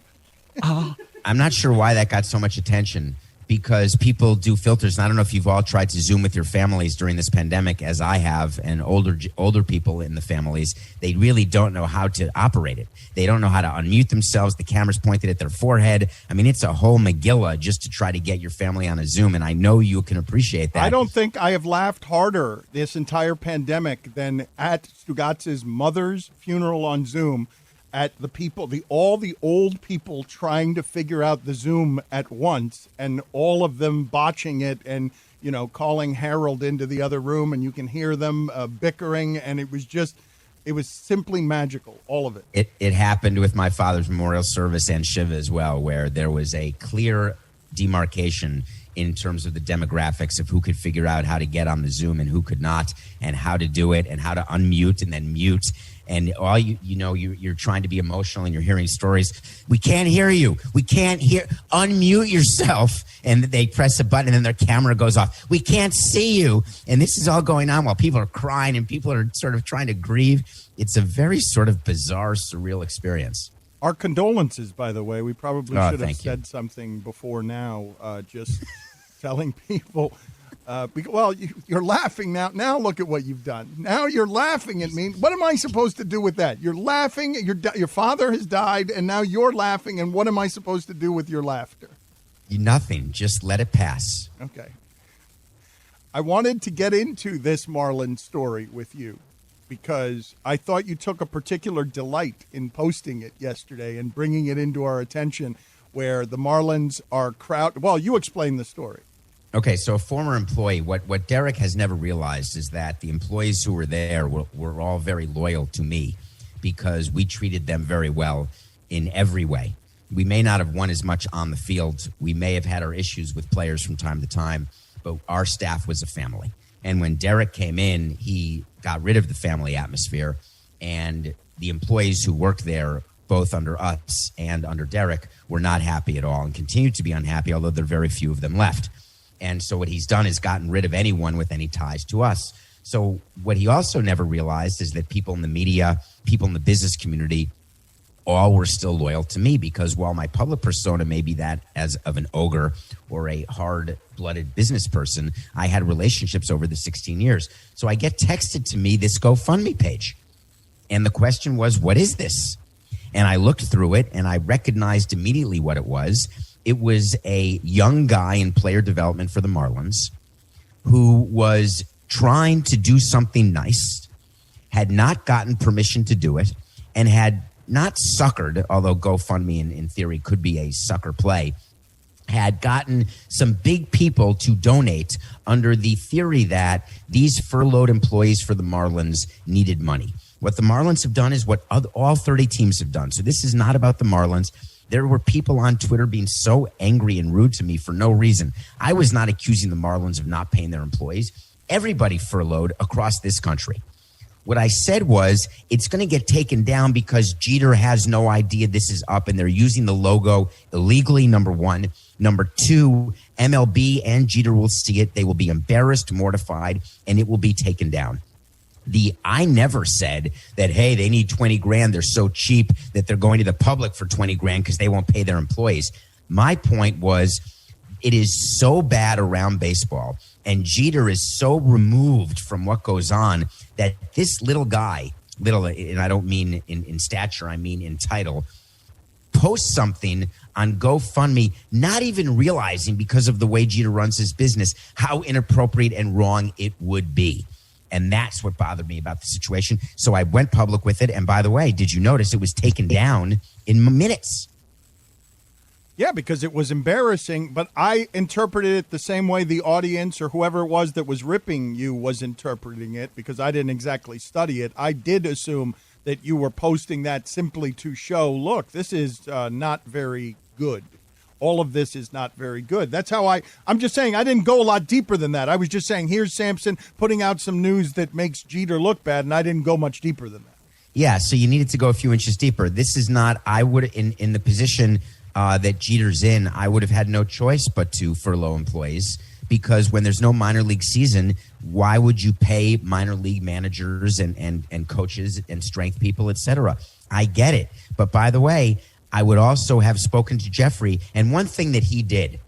I'm not sure why that got so much attention. Because people do filters, and I don't know if you've all tried to Zoom with your families during this pandemic, as I have, and older people in the families, they really don't know how to operate it. They don't know how to unmute themselves. The camera's pointed at their forehead. I mean, it's a whole Megillah just to try to get your family on a Zoom, and I know you can appreciate that. I don't think I have laughed harder this entire pandemic than at Stugotz's mother's funeral on Zoom. At all the old people trying to figure out the Zoom at once, and all of them botching it, and calling Harold into the other room, and you can hear them bickering, and it was simply magical, all of it. It happened with my father's memorial service and Shiva as well, where there was a clear demarcation in terms of the demographics of who could figure out how to get on the Zoom and who could not, and how to do it, and how to unmute and then mute. And all you're trying to be emotional and you're hearing stories. We can't hear you. We can't hear. Unmute yourself. And they press a button and then their camera goes off. We can't see you. And this is all going on while people are crying and people are sort of trying to grieve. It's a very sort of bizarre, surreal experience. Our condolences, by the way. We probably should have said something before now, just telling people. You're laughing now. Now look at what you've done. Now you're laughing at me. What am I supposed to do with that? You're laughing. Your father has died, and now you're laughing. And what am I supposed to do with your laughter? Nothing. Just let it pass. Okay. I wanted to get into this Marlon story with you because I thought you took a particular delight in posting it yesterday and bringing it into our attention, where the Marlins are Well, you explain the story. Okay, so a former employee, what Derek has never realized is that the employees who were there were all very loyal to me because we treated them very well in every way. We may not have won as much on the field. We may have had our issues with players from time to time, but our staff was a family. And when Derek came in, he got rid of the family atmosphere, and the employees who worked there, both under us and under Derek, were not happy at all and continue to be unhappy, although there are very few of them left. And so what he's done is gotten rid of anyone with any ties to us. So what he also never realized is that people in the media, people in the business community, all were still loyal to me, because while my public persona may be that as of an ogre or a hard-blooded business person, I had relationships over the 16 years. So I get texted to me this GoFundMe page. And the question was, what is this? And I looked through it and I recognized immediately what it was. It was a young guy in player development for the Marlins who was trying to do something nice, had not gotten permission to do it, and had not suckered, although GoFundMe in theory could be a sucker play, had gotten some big people to donate under the theory that these furloughed employees for the Marlins needed money. What the Marlins have done is what all 30 teams have done. So this is not about the Marlins. There were people on Twitter being so angry and rude to me for no reason. I was not accusing the Marlins of not paying their employees. Everybody furloughed across this country. What I said was it's going to get taken down because Jeter has no idea this is up and they're using the logo illegally, number one. Number two, MLB and Jeter will see it. They will be embarrassed, mortified, and it will be taken down. I never said that, hey, they need 20 grand. They're so cheap that they're going to the public for 20 grand because they won't pay their employees. My point was it is so bad around baseball and Jeter is so removed from what goes on that this little guy, and I don't mean in stature, I mean in title, posts something on GoFundMe, not even realizing because of the way Jeter runs his business, how inappropriate and wrong it would be. And that's what bothered me about the situation. So I went public with it. And by the way, did you notice it was taken down in minutes? Yeah, because it was embarrassing, but I interpreted it the same way the audience or whoever it was that was ripping you was interpreting it, because I didn't exactly study it. I did assume that you were posting that simply to show, look, this is not very good. All of this is not very good. That's how I'm just saying I didn't go a lot deeper than that. I was just saying, here's Samson putting out some news that makes Jeter look bad, and I didn't go much deeper than that. Yeah, so you needed to go a few inches deeper. This is not, I would, in the position that Jeter's in, I would have had no choice but to furlough employees, because when there's no minor league season, why would you pay minor league managers and coaches and strength people, et cetera? I get it. But by the way, I would also have spoken to Jeffrey. And one thing that he did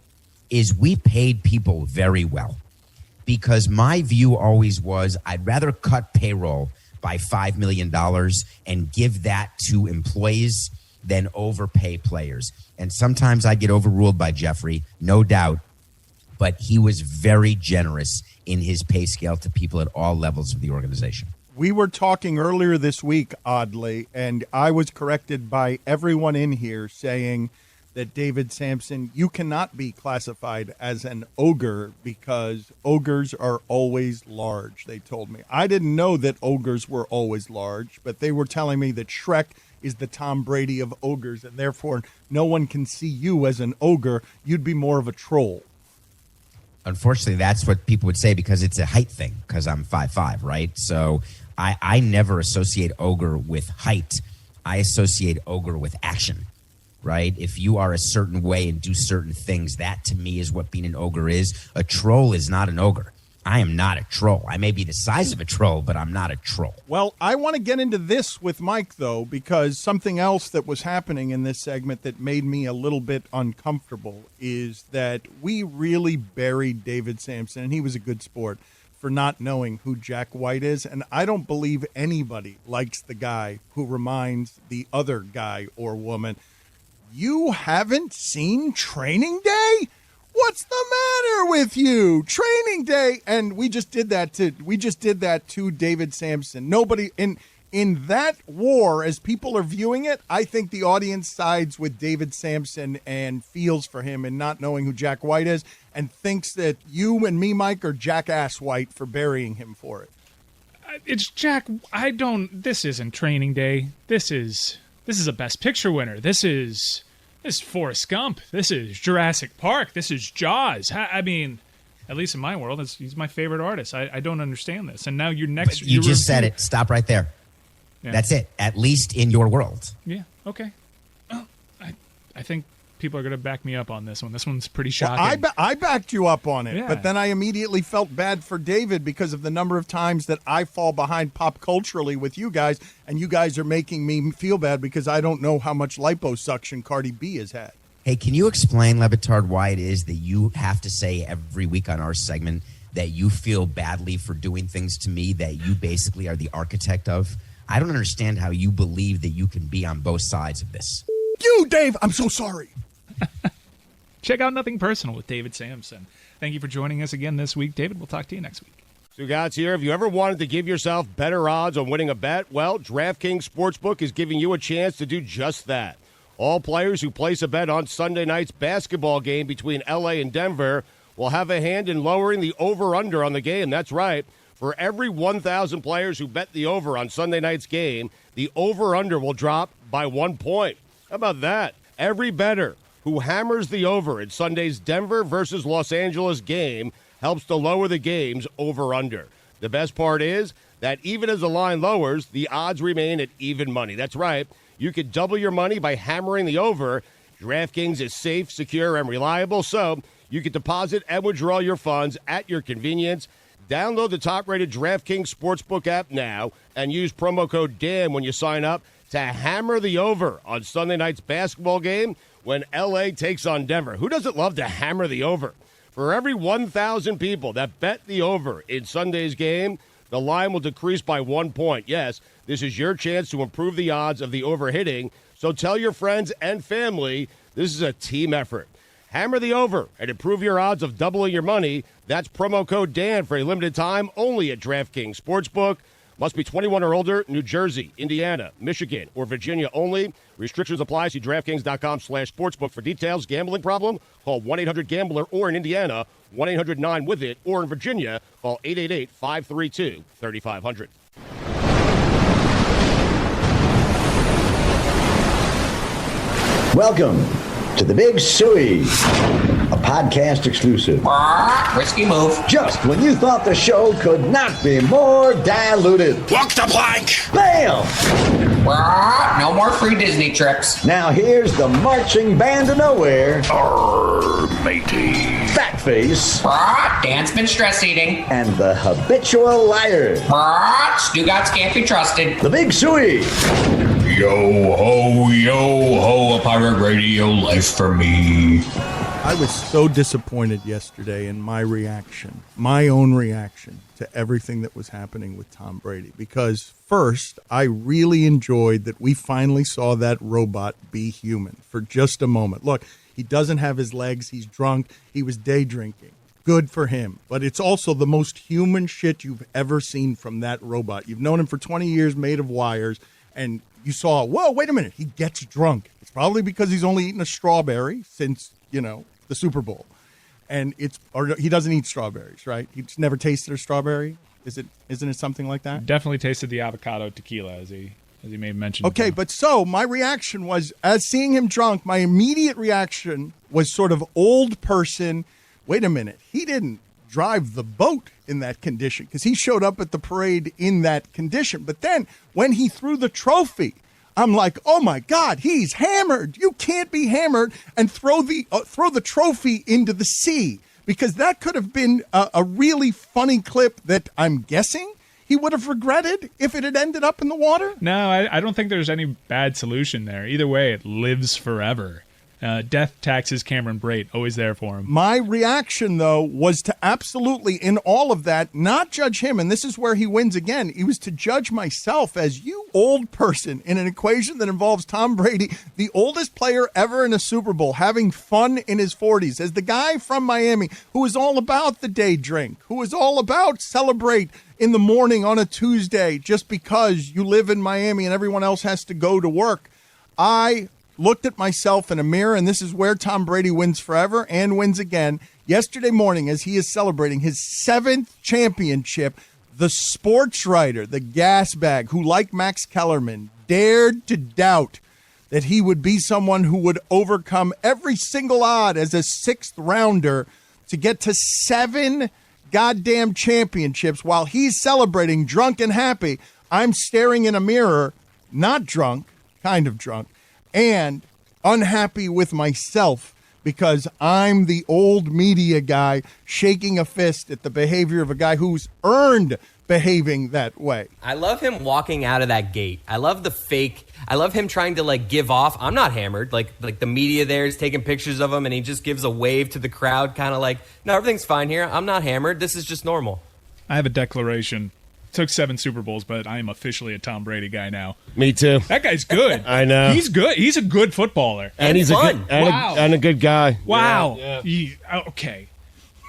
is we paid people very well, because my view always was I'd rather cut payroll by $5 million and give that to employees than overpay players. And sometimes I get overruled by Jeffrey, no doubt, but he was very generous in his pay scale to people at all levels of the organization. We were talking earlier this week, oddly, and I was corrected by everyone in here saying that, David Samson, you cannot be classified as an ogre because ogres are always large, they told me. I didn't know that ogres were always large, but they were telling me that Shrek is the Tom Brady of ogres, and therefore no one can see you as an ogre. You'd be more of a troll. Unfortunately, that's what people would say because it's a height thing, because I'm 5'5", right? So I never associate ogre with height. I associate ogre with action, right? If you are a certain way and do certain things, that to me is what being an ogre is. A troll is not an ogre. I am not a troll. I may be the size of a troll, but I'm not a troll. Well, I want to get into this with Mike, though, because something else that was happening in this segment that made me a little bit uncomfortable is that we really buried David Samson, and he was a good sport, for not knowing who Jack White is. And I don't believe anybody likes the guy who reminds the other guy or woman, you haven't seen Training Day? What's the matter with you? Training Day. And we just did that to David Samson. Nobody in that war, as people are viewing it, I think the audience sides with David Samson and feels for him and not knowing who Jack White is, and thinks that you and me, Mike, are Jackass White for burying him for it. It's Jack. This isn't Training Day. This is a Best Picture winner. This is Forrest Gump. This is Jurassic Park. This is Jaws. I mean, at least in my world, he's my favorite artist. I don't understand this. And now you're next. But you just said it. Stop right there. Yeah. That's it. At least in your world. Yeah. Okay. Well, I think people are going to back me up on this one. This one's pretty shocking. Well, I backed you up on it, yeah. But then I immediately felt bad for David because of the number of times that I fall behind pop culturally with you guys, and you guys are making me feel bad because I don't know how much liposuction Cardi B has had. Hey, can you explain, Batard, why it is that you have to say every week on our segment that you feel badly for doing things to me that you basically are the architect of? I don't understand how you believe that you can be on both sides of this. You, Dave, I'm so sorry. Check out Nothing Personal with David Samson. Thank you for joining us again this week. David, we'll talk to you next week. Stugotz here. Have you ever wanted to give yourself better odds on winning a bet? Well, DraftKings Sportsbook is giving you a chance to do just that. All players who place a bet on Sunday night's basketball game between LA and Denver will have a hand in lowering the over-under on the game. That's right. For every 1,000 players who bet the over on Sunday night's game, the over-under will drop by 1 point. How about that? Every bettor who hammers the over in Sunday's Denver versus Los Angeles game helps to lower the game's over-under. The best part is that even as the line lowers, the odds remain at even money. That's right. You could double your money by hammering the over. DraftKings is safe, secure, and reliable, so you can deposit and withdraw your funds at your convenience. Download the top-rated DraftKings Sportsbook app now and use promo code Dan when you sign up to hammer the over on Sunday night's basketball game when L.A. takes on Denver. Who doesn't love to hammer the over? For every 1,000 people that bet the over in Sunday's game, the line will decrease by 1 point. Yes, this is your chance to improve the odds of the over hitting, so tell your friends and family this is a team effort. Hammer the over and improve your odds of doubling your money. That's promo code Dan for a limited time only at DraftKings Sportsbook. Must be 21 or older, New Jersey, Indiana, Michigan, or Virginia only. Restrictions apply. See DraftKings.com/sportsbook for details. Gambling problem? Call 1-800-GAMBLER or in Indiana, 1-800-9-WITH-IT, or in Virginia, call 888-532-3500. Welcome to the Big Suey, a podcast exclusive. Risky move. Just when you thought the show could not be more diluted. Walk the plank. Bam! No more free Disney trips. Now here's the marching band of nowhere. Matey. Fatface. Dan's been stress eating. And the habitual liar. Stugotz can't be trusted. The Big Suey. Yo ho, a pirate radio life for me. I was so disappointed yesterday in my reaction, my own reaction to everything that was happening with Tom Brady. Because first, I really enjoyed that we finally saw that robot be human for just a moment. Look, he doesn't have his legs. He's drunk. He was day drinking. Good for him. But it's also the most human shit you've ever seen from that robot. You've known him for 20 years, made of wires, and you saw, whoa, wait a minute, he gets drunk. It's probably because he's only eaten a strawberry since, the Super Bowl. And he doesn't eat strawberries, right? He's never tasted a strawberry? Isn't it something like that? Definitely tasted the avocado tequila, as he may have mentioned. Okay, but so my reaction was, as seeing him drunk, my immediate reaction was sort of old person, wait a minute, he didn't drive the boat in that condition because he showed up at the parade in that condition. But then when he threw the trophy, I'm like, oh my God, he's hammered. You can't be hammered and throw the trophy into the sea, because that could have been a really funny clip that I'm guessing he would have regretted if it had ended up in the water. No, I don't think there's any bad solution there. Either way, it lives forever. Death, taxes, Cameron Brate, always there for him. My reaction, though, was to absolutely, in all of that, not judge him, and this is where he wins again. It was to judge myself as you old person in an equation that involves Tom Brady, the oldest player ever in a Super Bowl, having fun in his 40s, as the guy from Miami who is all about the day drink, who is all about celebrate in the morning on a Tuesday just because you live in Miami and everyone else has to go to work. I looked at myself in a mirror, and this is where Tom Brady wins forever and wins again. Yesterday morning, as he is celebrating his 7th championship, the sports writer, the gas bag, who, like Max Kellerman, dared to doubt that he would be someone who would overcome every single odd as a 6th rounder to get to 7 goddamn championships while he's celebrating drunk and happy. I'm staring in a mirror, not drunk, kind of drunk, and unhappy with myself because I'm the old media guy shaking a fist at the behavior of a guy who's earned behaving that way. I love him walking out of that gate. I love the fake. I love him trying to give off. I'm not hammered. Like the media there is taking pictures of him and he just gives a wave to the crowd, kind of like, no, everything's fine here. I'm not hammered. This is just normal. I have a declaration. Took 7 Super Bowls, but I am officially a Tom Brady guy now. Me too. That guy's good. I know. He's good. He's a good footballer. And he's fun. a good guy. Wow. Yeah. Okay.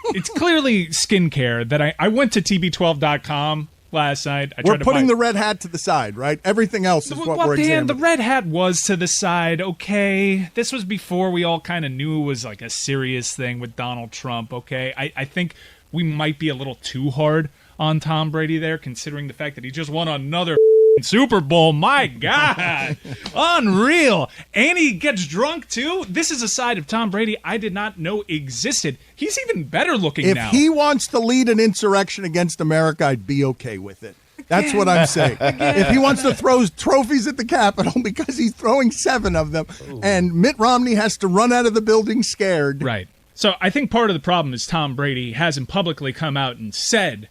It's clearly skincare that I went to tb12.com last night. We're putting the red hat to the side, right? Everything else is what we're examining. The red hat was to the side. Okay. This was before we all kind of knew it was like a serious thing with Donald Trump. Okay. I think we might be a little too hard on Tom Brady there, considering the fact that he just won another Super Bowl. My God. Unreal. And he gets drunk, too. This is a side of Tom Brady I did not know existed. He's even better looking now. If he wants to lead an insurrection against America, I'd be okay with it. That's what I'm saying. If he wants to throw trophies at the Capitol because he's throwing 7 of them, and Mitt Romney has to run out of the building scared. Right. So I think part of the problem is Tom Brady hasn't publicly come out and said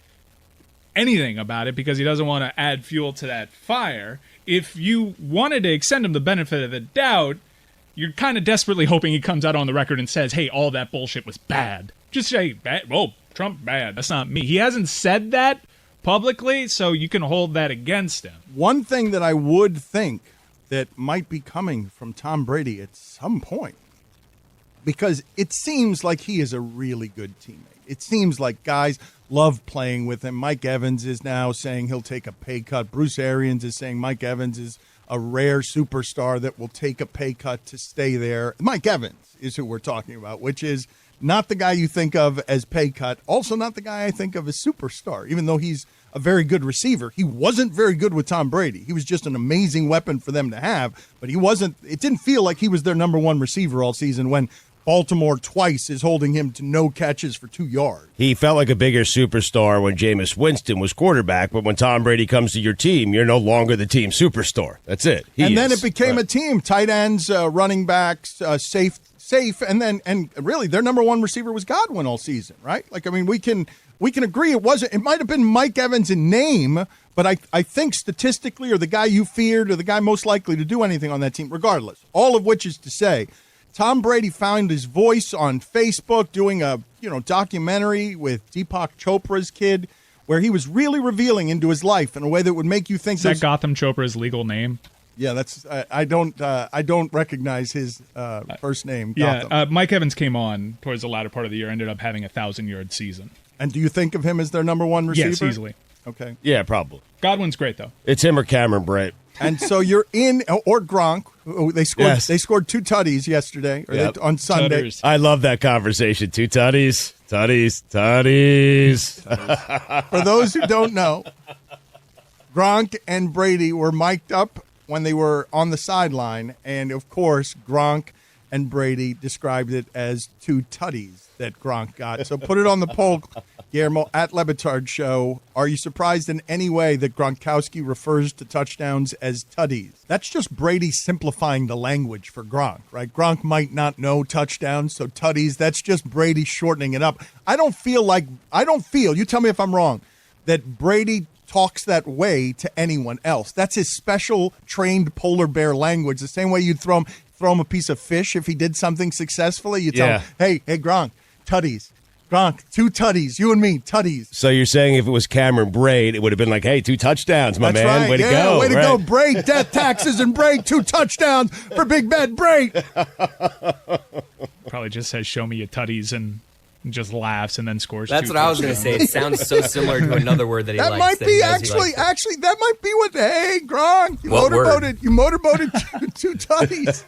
anything about it because he doesn't want to add fuel to that fire. If you wanted to extend him the benefit of the doubt, you're kind of desperately hoping he comes out on the record and says, hey, all that bullshit was bad. Just say, Trump bad. That's not me. He hasn't said that publicly, so you can hold that against him. One thing that I would think that might be coming from Tom Brady at some point, because it seems like he is a really good teammate. It seems like guys love playing with him. Mike Evans is now saying he'll take a pay cut. Bruce Arians is saying Mike Evans is a rare superstar that will take a pay cut to stay there. Mike Evans is who we're talking about, which is not the guy you think of as pay cut, also not the guy I think of as superstar, even though he's a very good receiver. He wasn't very good with Tom Brady. He was just an amazing weapon for them to have, but it didn't feel like he was their number one receiver all season when Baltimore twice is holding him to no catches for 2 yards. He felt like a bigger superstar when Jameis Winston was quarterback, but when Tom Brady comes to your team, you're no longer the team superstar. That's it. Then it became a team. Tight ends, running backs, safe, and really their number one receiver was Godwin all season, right? Like, I mean, we can agree it might have been Mike Evans in name, but I think statistically, or the guy you feared, or the guy most likely to do anything on that team, regardless. All of which is to say, Tom Brady found his voice on Facebook doing a documentary with Deepak Chopra's kid, where he was really revealing into his life in a way that would make you think. Is that Gotham Chopra's legal name? Yeah, that's I don't recognize his first name. Gotham. Yeah, Mike Evans came on towards the latter part of the year, ended up having a 1,000-yard season. And do you think of him as their number one receiver? Yes, easily. Okay. Yeah, probably. Godwin's great though. It's him or Cameron Brate. And so you're in, or Gronk. They scored. Yes. They scored 2 tutties yesterday, on Sunday. Tutters. I love that conversation. 2 tutties. For those who don't know, Gronk and Brady were mic'd up when they were on the sideline, and of course, Gronk and Brady described it as 2 tutties that Gronk got. So put it on the poll, Guillermo, at Le Batard Show. Are you surprised in any way that Gronkowski refers to touchdowns as tutties? That's just Brady simplifying the language for Gronk, right? Gronk might not know touchdowns, so tutties, that's just Brady shortening it up. I don't feel, you tell me if I'm wrong, that Brady talks that way to anyone else. That's his special trained polar bear language, the same way you'd throw him a piece of fish if he did something successfully. You tell him, hey, Gronk, tutties. Gronk, 2 tutties. You and me, tutties. So you're saying if it was Cameron Brate, it would have been like, hey, 2 touchdowns, my That's man. right. Way to go. Way to go, Brate. Death, taxes, and Brate. 2 touchdowns for Big Bad Brate. Probably just says, show me your tutties, and just laughs and then scores. That's what I was going to say. It sounds so similar to another word that he likes. That might be actually, that might be what, hey, Gronk, you motorboated 2 tutties.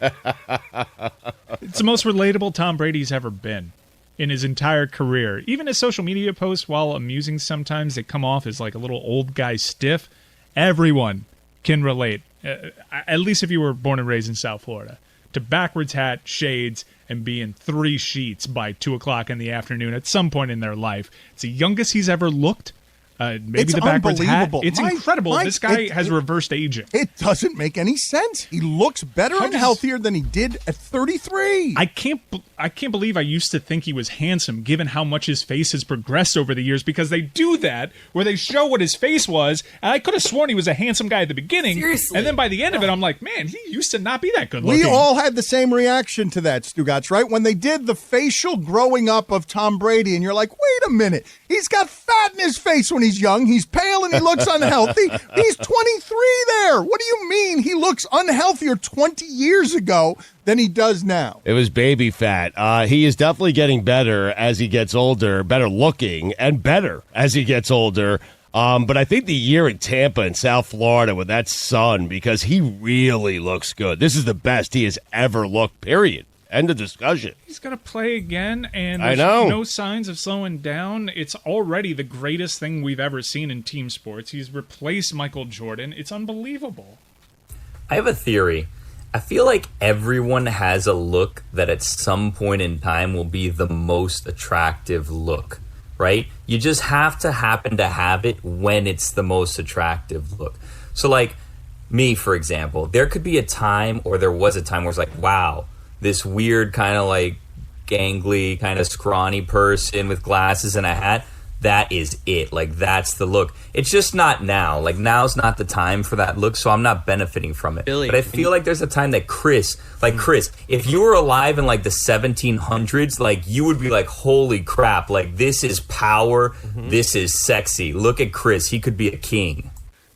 It's the most relatable Tom Brady's ever been in his entire career. Even his social media posts, while amusing sometimes, they come off as like a little old guy stiff. Everyone can relate, at least if you were born and raised in South Florida, to backwards hat, shades, and be in 3 sheets by 2 o'clock in the afternoon at some point in their life. It's the youngest he's ever looked. Maybe It's the backwards hat. unbelievable. It's incredible. Mike, this guy has reversed aging. It doesn't make any sense. He looks better and healthier than he did at 33. I can't believe I used to think he was handsome, given how much his face has progressed over the years, because they do that where they show what his face was, and I could have sworn he was a handsome guy at the beginning. Seriously. And then by the end of it, I'm like, man, he used to not be that good looking. We all had the same reaction to that, Stugotz, right? When they did the facial growing up of Tom Brady, and you're like, wait a minute, he's got fat in his face when he's young, he's pale and he looks unhealthy. He's 23 there. What do you mean he looks unhealthier 20 years ago than he does now? It was baby fat. He is definitely getting better as he gets older, better looking, and better as he gets older. But I think the year in Tampa and South Florida with that sun, because he really looks good. This is the best he has ever looked, period. End of discussion. He's got to play again, and I there's know. no signs of slowing down. It's already the greatest thing we've ever seen in team sports. He's replaced Michael Jordan. It's unbelievable. I have a theory. I feel like everyone has a look that at some point in time will be the most attractive look, right? You just have to happen to have it when it's the most attractive look. So like me, for example, there could be a time, or there was a time where it's like, wow, this weird kind of like gangly, kind of scrawny person with glasses and a hat, that is it. Like, that's the look. It's just not now. Like, now's not the time for that look, so I'm not benefiting from it. Billy, but I feel like there's a time that Chris, if you were alive in like the 1700s, like, you would be like, holy crap, like, this is power, this is sexy. Look at Chris, he could be a king.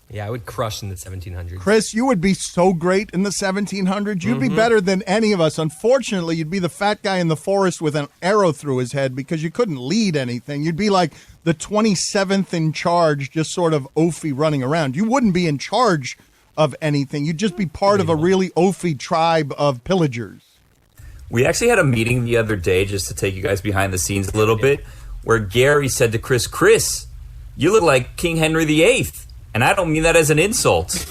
Yeah, I would crush in the 1700s. Chris, you would be so great in the 1700s. You'd be better than any of us. Unfortunately, you'd be the fat guy in the forest with an arrow through his head because you couldn't lead anything. You'd be like the 27th in charge, just sort of oafy running around. You wouldn't be in charge of anything. You'd just be part of a really oafy tribe of pillagers. We actually had a meeting the other day, just to take you guys behind the scenes a little bit, where Gary said to Chris, you look like King Henry VIII. And I don't mean that as an insult.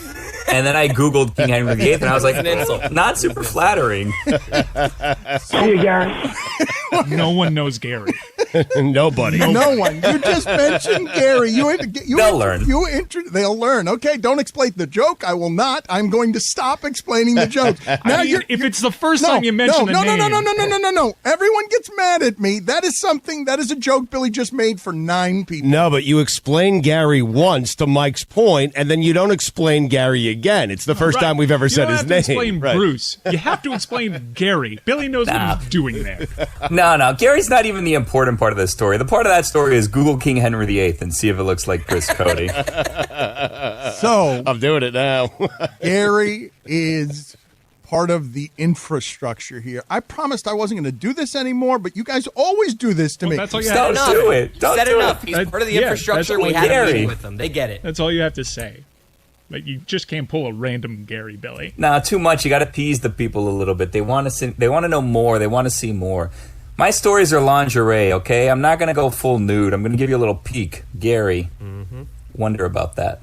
And then I Googled King Henry VIII, and I was like, an insult. Not super flattering. See you, Gary. No one knows Gary. Nobody. No one. You just mentioned Gary. They'll learn. They'll learn. Okay, don't explain the joke. I will not. I'm going to stop explaining the joke. Now, if it's the first time you mention the name. No. Everyone gets mad at me. That is a joke Billy just made for 9 people. No, but you explain Gary once to Mike's point, and then you don't explain Gary again. It's the first time we've ever said his name. You don't have to explain Bruce. You have to explain Gary. Billy knows what he's doing there. No. Gary's not even the important part of this story. The part of that story is Google King Henry VIII and see if it looks like Chris Cody. So I'm doing it now. Gary is part of the infrastructure here. I promised I wasn't going to do this anymore, but you guys always do this to me. That's all you Don't have to do say. it. Don't Said do enough. it. He's part of the Yeah, infrastructure. that's We all had a Gary. meeting with them. They get it. That's all you have to say. Like, you just can't pull a random Gary, Billy. Nah, too much. You got to appease the people a little bit. They want to know more. They want to see more. My stories are lingerie, okay? I'm not going to go full nude. I'm going to give you a little peek. Gary, wonder about that.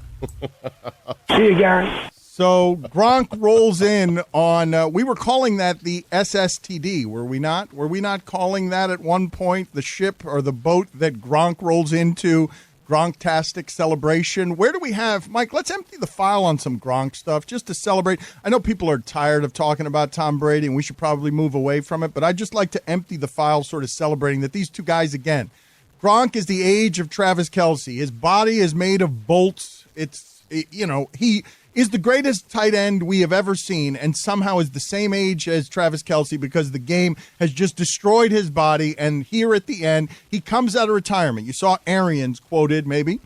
See you, Gary. So Gronk rolls in on, we were calling that the SSTD, were we not? Were we not calling that at one point, the ship or the boat that Gronk rolls into? Gronktastic celebration. Where do we have, Mike, let's empty the file on some Gronk stuff just to celebrate. I know people are tired of talking about Tom Brady, and we should probably move away from it, but I'd just like to empty the file sort of celebrating that these two guys, again, Gronk is the age of Travis Kelce. His body is made of bolts. He is the greatest tight end we have ever seen, and somehow is the same age as Travis Kelce because the game has just destroyed his body. And here at the end, he comes out of retirement. You saw Arians quoted, maybe.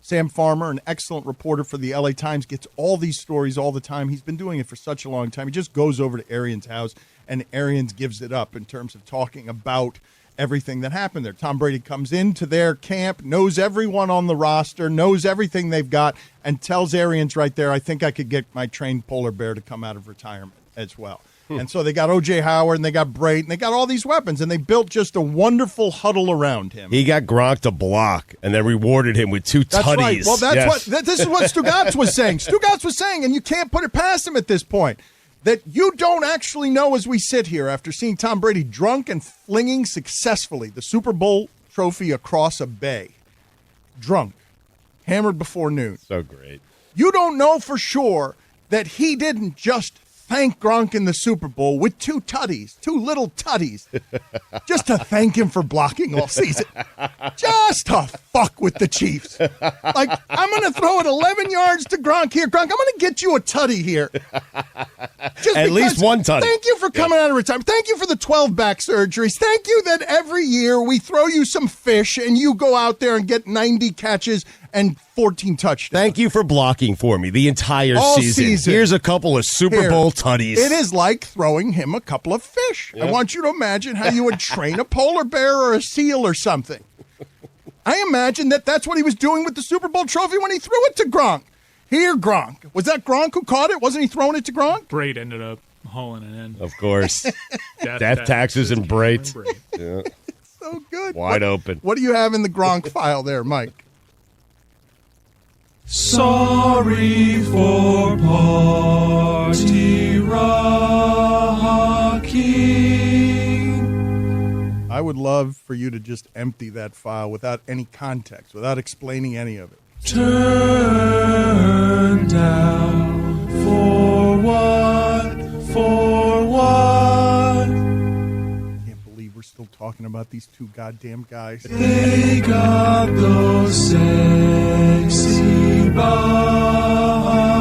Sam Farmer, an excellent reporter for the LA Times, gets all these stories all the time. He's been doing it for such a long time. He just goes over to Arians' house, and Arians gives it up in terms of talking about everything that happened there. Tom Brady comes into their camp, knows everyone on the roster, knows everything they've got, and tells Arians right there, I think I could get my trained polar bear to come out of retirement as well. And so they got O.J. Howard, and they got Brady, and they got all these weapons, and they built just a wonderful huddle around him. He got Gronk to block, and then rewarded him with 2 That's tutties. right. Well, this is what Stugotz was saying. Stugotz was saying, and you can't put it past him at this point, that you don't actually know as we sit here after seeing Tom Brady drunk and flinging successfully the Super Bowl trophy across a bay. Drunk. Hammered before noon. So great. You don't know for sure that he didn't just thank Gronk in the Super Bowl with 2 little tutties, just to thank him for blocking all season. Just to fuck with the Chiefs. Like, I'm going to throw it 11 yards to Gronk here. Gronk, I'm going to get you a tutty here. Just At least one tutty. Thank you for coming out of retirement. Thank you for the 12 back surgeries. Thank you that every year we throw you some fish and you go out there and get 90 catches and 14 touchdowns. Thank you for blocking for me the entire All season. season. Here's a couple of Super Bowl tutties. It is like throwing him a couple of fish. Yep. I want you to imagine how you would train a polar bear or a seal or something. I imagine that that's what he was doing with the Super Bowl trophy when he threw it to Gronk. Here, Gronk. Was that Gronk who caught it? Wasn't he throwing it to Gronk? Braid ended up hauling it in. Of course. Death, taxes, and Brait. Yeah. So good. Wide open. What do you have in the Gronk file there, Mike? Sorry for party rocking. I would love for you to just empty that file without any context, without explaining any of it. Turn down for what? For what? Can't believe we're still talking about these two goddamn guys. They got those sexy bodies.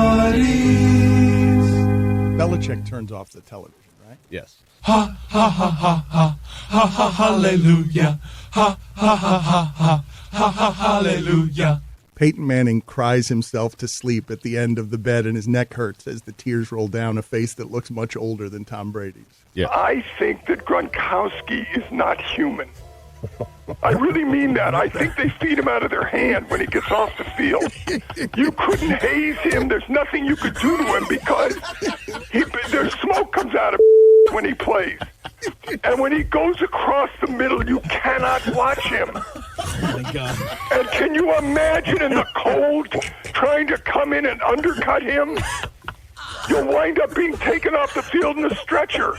Belichick turns off the television, right? Yes. Ha ha ha ha ha ha ha hallelujah. Ha ha ha ha ha ha ha hallelujah. Peyton Manning cries himself to sleep at the end of the bed, and his neck hurts as the tears roll down a face that looks much older than Tom Brady's. Yeah. I think that Gronkowski is not human. I really mean that. I think they feed him out of their hand when he gets off the field. You couldn't haze him. There's nothing you could do to him because there's smoke comes out of when he plays. And when he goes across the middle, you cannot watch him. Oh, my God. And can you imagine in the cold trying to come in and undercut him? You'll wind up being taken off the field in a stretcher.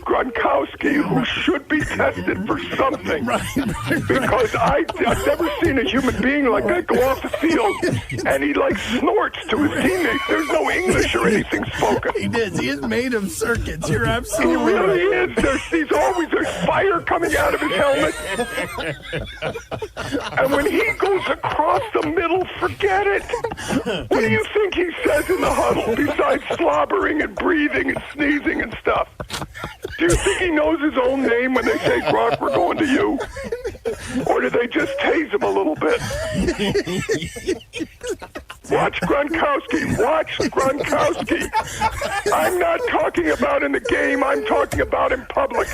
Gronkowski, who should be tested for something. Because I've never seen a human being like that go off the field and he like snorts to his teammates. There's no English or anything spoken. He is. He is made of circuits. You're He absolutely really right. is. There's fire coming out of his helmet. And when he goes across the middle, forget it. What do you think he says in the huddle besides slobbering and breathing and sneezing and stuff? Do you think he knows his own name when they say, Gronk, we're going to you? Or do they just tase him a little bit? Watch Gronkowski. Watch Gronkowski. I'm not talking about in the game. I'm talking about in public.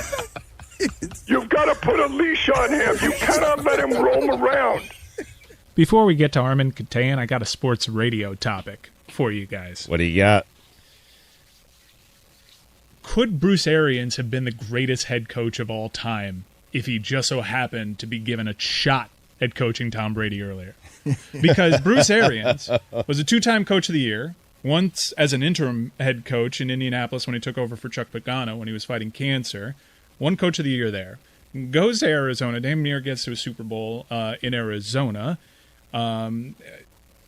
You've got to put a leash on him. You cannot let him roam around. Before we get to Armen Keteyian, I got a sports radio topic for you guys. What do you got? Could Bruce Arians have been the greatest head coach of all time if he just so happened to be given a shot at coaching Tom Brady earlier? Because Bruce Arians was a two-time coach of the year, once as an interim head coach in Indianapolis when he took over for Chuck Pagano when he was fighting cancer, one coach of the year there. Goes to Arizona, damn near gets to a Super Bowl in Arizona.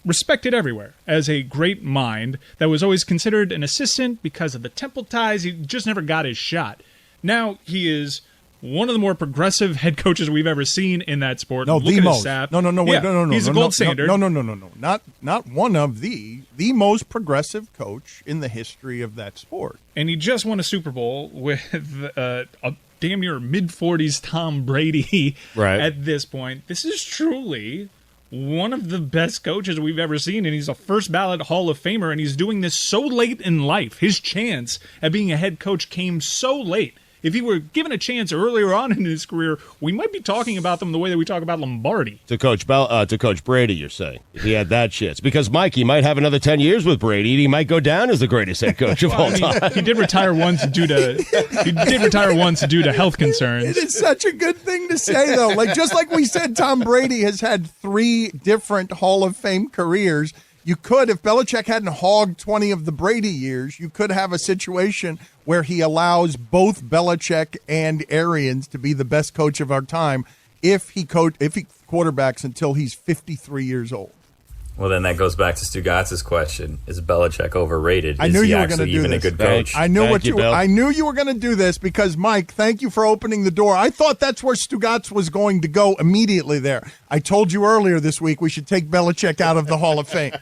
Respected everywhere as a great mind that was always considered an assistant because of the Temple ties. He just never got his shot. Now he is one of the more progressive head coaches we've ever seen in that sport. No, Look the at most. his staff. No, He's a gold standard. No. Not one of the most progressive coach in the history of that sport. And he just won a Super Bowl with a damn near mid-40s Tom Brady at this point. This is truly one of the best coaches we've ever seen, and he's a first ballot Hall of Famer, and he's doing this so late in life. His chance at being a head coach came so late. If he were given a chance earlier on in his career, we might be talking about them the way that we talk about Lombardi. To Coach Brady, you're saying, if he had that chance. Because, Mike, he might have another 10 years with Brady, and he might go down as the greatest head coach of all time. He did retire once due to health concerns. It is such a good thing to say, though. Just like we said, Tom Brady has had 3 different Hall of Fame careers. You could, if Belichick hadn't hogged 20 of the Brady years, you could have a situation where he allows both Belichick and Arians to be the best coach of our time if he quarterbacks until he's 53 years old. Well, then that goes back to Stugotz's question: is Belichick overrated? I knew is he you were going to actually do even this. a good coach? I knew you were going to do this because, Mike, thank you for opening the door. I thought that's where Stugotz was going to go immediately there. I told you earlier this week we should take Belichick out of the Hall of Fame.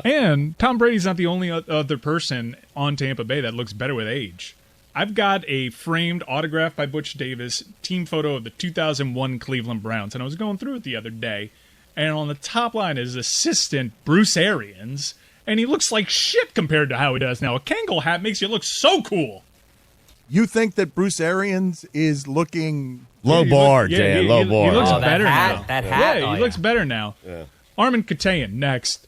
And Tom Brady's not the only other person on Tampa Bay that looks better with age. I've got a framed autograph by Butch Davis team photo of the 2001 Cleveland Browns, and I was going through it the other day. And on the top line is assistant Bruce Arians, and he looks like shit compared to how he does now. A Kangol hat makes you look so cool. You think that Bruce Arians is looking low bar, Dan? Low bar. He looks better now. That hat. Yeah, he looks better now. Yeah. Armen Keteyian next.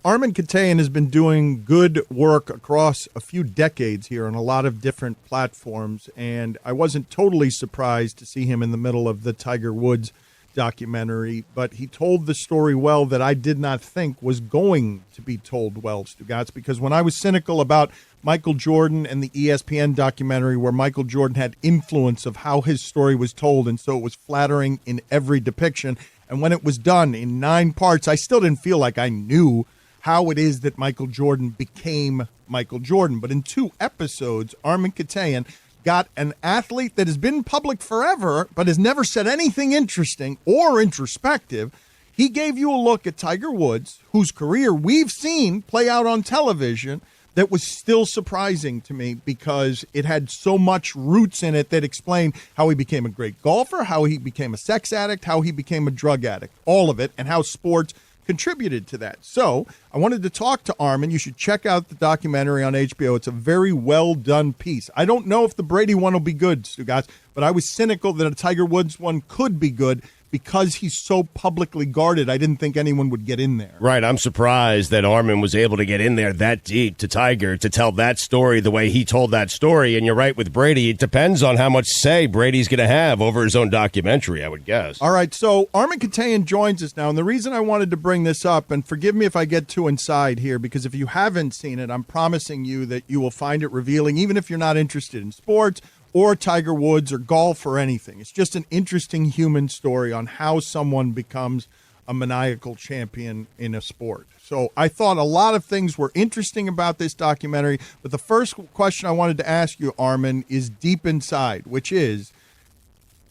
Armen Keteyian has been doing good work across a few decades here on a lot of different platforms, and I wasn't totally surprised to see him in the middle of the Tiger Woods documentary, but he told the story well that I did not think was going to be told well, Stugotz, because when I was cynical about Michael Jordan and the ESPN documentary where Michael Jordan had influence of how his story was told, and so it was flattering in every depiction, and when it was done in 9 parts, I still didn't feel like I knew how it is that Michael Jordan became Michael Jordan. But in 2 episodes, Armen Keteyian got an athlete that has been public forever but has never said anything interesting or introspective. He gave you a look at Tiger Woods, whose career we've seen play out on television, that was still surprising to me because it had so much roots in it that explained how he became a great golfer, how he became a sex addict, how he became a drug addict, all of it, and how sports contributed to that. So I wanted to talk to Armen. You should check out the documentary on HBO. It's a very well done piece. I don't know if the Brady one will be good, Stugotz, but I was cynical that a Tiger Woods one could be good because he's so publicly guarded. I didn't think anyone would get in there. Right. I'm surprised that Armen was able to get in there that deep to Tiger to tell that story the way he told that story. And you're right with Brady. It depends on how much say Brady's going to have over his own documentary, I would guess. All right. So Armen Keteyian joins us now. And the reason I wanted to bring this up, and forgive me if I get too inside here, because if you haven't seen it, I'm promising you that you will find it revealing, even if you're not interested in sports or Tiger Woods or golf or anything. It's just an interesting human story on how someone becomes a maniacal champion in a sport. So I thought a lot of things were interesting about this documentary, but the first question I wanted to ask you, Armen, is deep inside, which is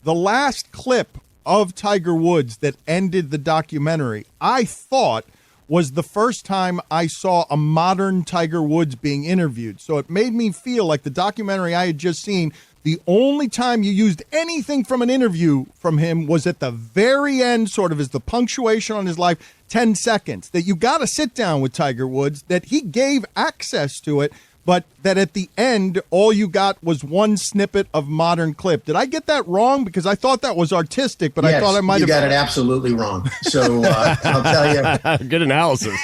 the last clip of Tiger Woods that ended the documentary, I thought was the first time I saw a modern Tiger Woods being interviewed. So it made me feel like the documentary I had just seen, the only time you used anything from an interview from him was at the very end, sort of as the punctuation on his life, 10 seconds, that you got to sit down with Tiger Woods, that he gave access to it, but that at the end, all you got was one snippet of modern clip. Did I get that wrong? Because I thought that was artistic, but yes, I thought I might have. You got it absolutely wrong. So I'll tell you. Good analysis.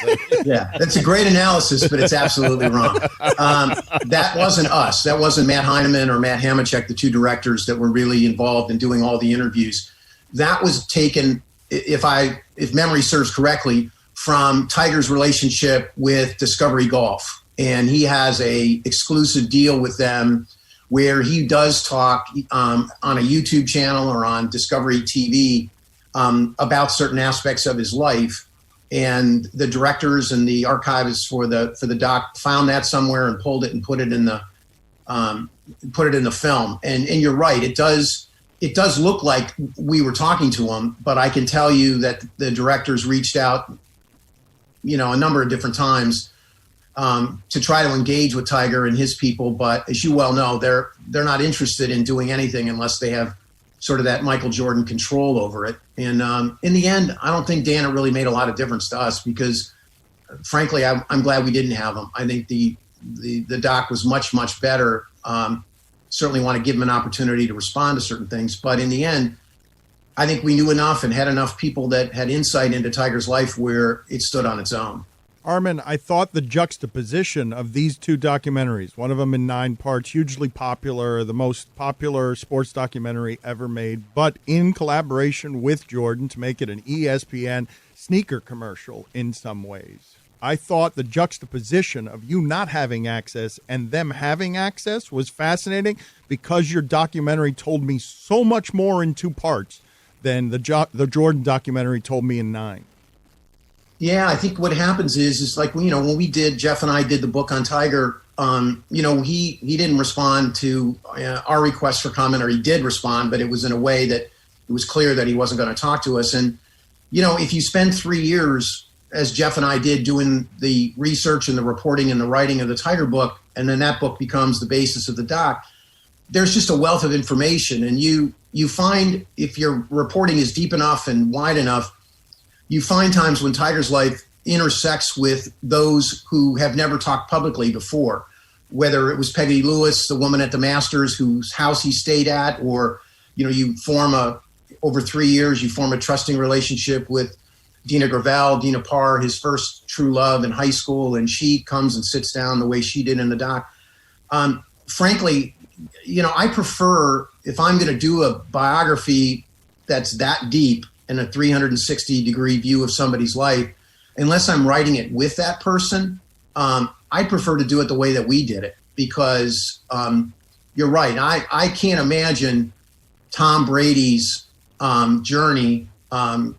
Yeah, that's a great analysis, but it's absolutely wrong. That wasn't us. That wasn't Matt Heineman or Matt Hamachek, the 2 directors that were really involved in doing all the interviews. That was taken, if memory serves correctly, from Tiger's relationship with Discovery Golf. And he has a exclusive deal with them where he does talk on a YouTube channel or on Discovery TV about certain aspects of his life. And the directors and the archivists for the doc found that somewhere and pulled it and put it in the film. And you're right, it does look like we were talking to him, but I can tell you that the directors reached out, a number of different times to try to engage with Tiger and his people, but as you well know, they're not interested in doing anything unless they have sort of that Michael Jordan control over it. And in the end, I don't think Dana really made a lot of difference to us because, frankly, I'm glad we didn't have him. I think the doc was much, much better. Certainly want to give him an opportunity to respond to certain things, but in the end, I think we knew enough and had enough people that had insight into Tiger's life where it stood on its own. Armen, I thought the juxtaposition of these 2 documentaries, one of them in 9 parts, hugely popular, the most popular sports documentary ever made, but in collaboration with Jordan to make it an ESPN sneaker commercial in some ways. I thought the juxtaposition of you not having access and them having access was fascinating because your documentary told me so much more in 2 parts than the Jordan documentary told me in 9. Yeah, I think what happens is like, when Jeff and I did the book on Tiger, he didn't respond to our request for comment, or he did respond, but it was in a way that it was clear that he wasn't going to talk to us. And, if you spend 3 years, as Jeff and I did, doing the research and the reporting and the writing of the Tiger book, and then that book becomes the basis of the doc, there's just a wealth of information. And you find, if your reporting is deep enough and wide enough, you find times when Tiger's life intersects with those who have never talked publicly before, whether it was Peggy Lewis, the woman at the Masters whose house he stayed at, or, over 3 years, you form a trusting relationship with Dina Gravel, Dina Parr, his first true love in high school, and she comes and sits down the way she did in the doc. Frankly, I prefer, if I'm going to do a biography that's that deep and a 360-degree view of somebody's life, unless I'm writing it with that person, I prefer to do it the way that we did it, because you're right. I can't imagine Tom Brady's journey on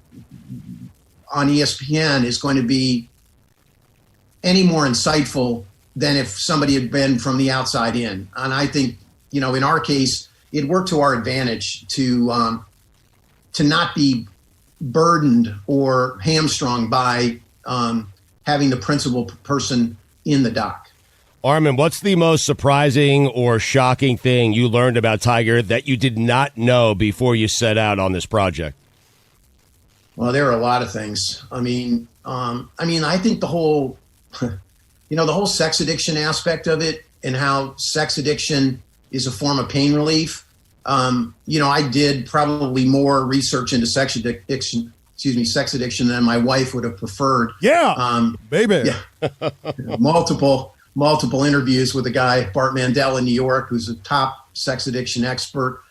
ESPN is going to be any more insightful than if somebody had been from the outside in. And I think, in our case, it worked to our advantage to not be burdened or hamstrung by having the principal person in the doc. Armen, what's the most surprising or shocking thing you learned about Tiger that you did not know before you set out on this project? Well, there are a lot of things. I think the whole, the whole sex addiction aspect of it, and how sex addiction is a form of pain relief. I did probably more research into sex addiction than my wife would have preferred. Yeah, baby. Yeah. multiple interviews with a guy, Bart Mandel in New York, who's a top sex addiction expert.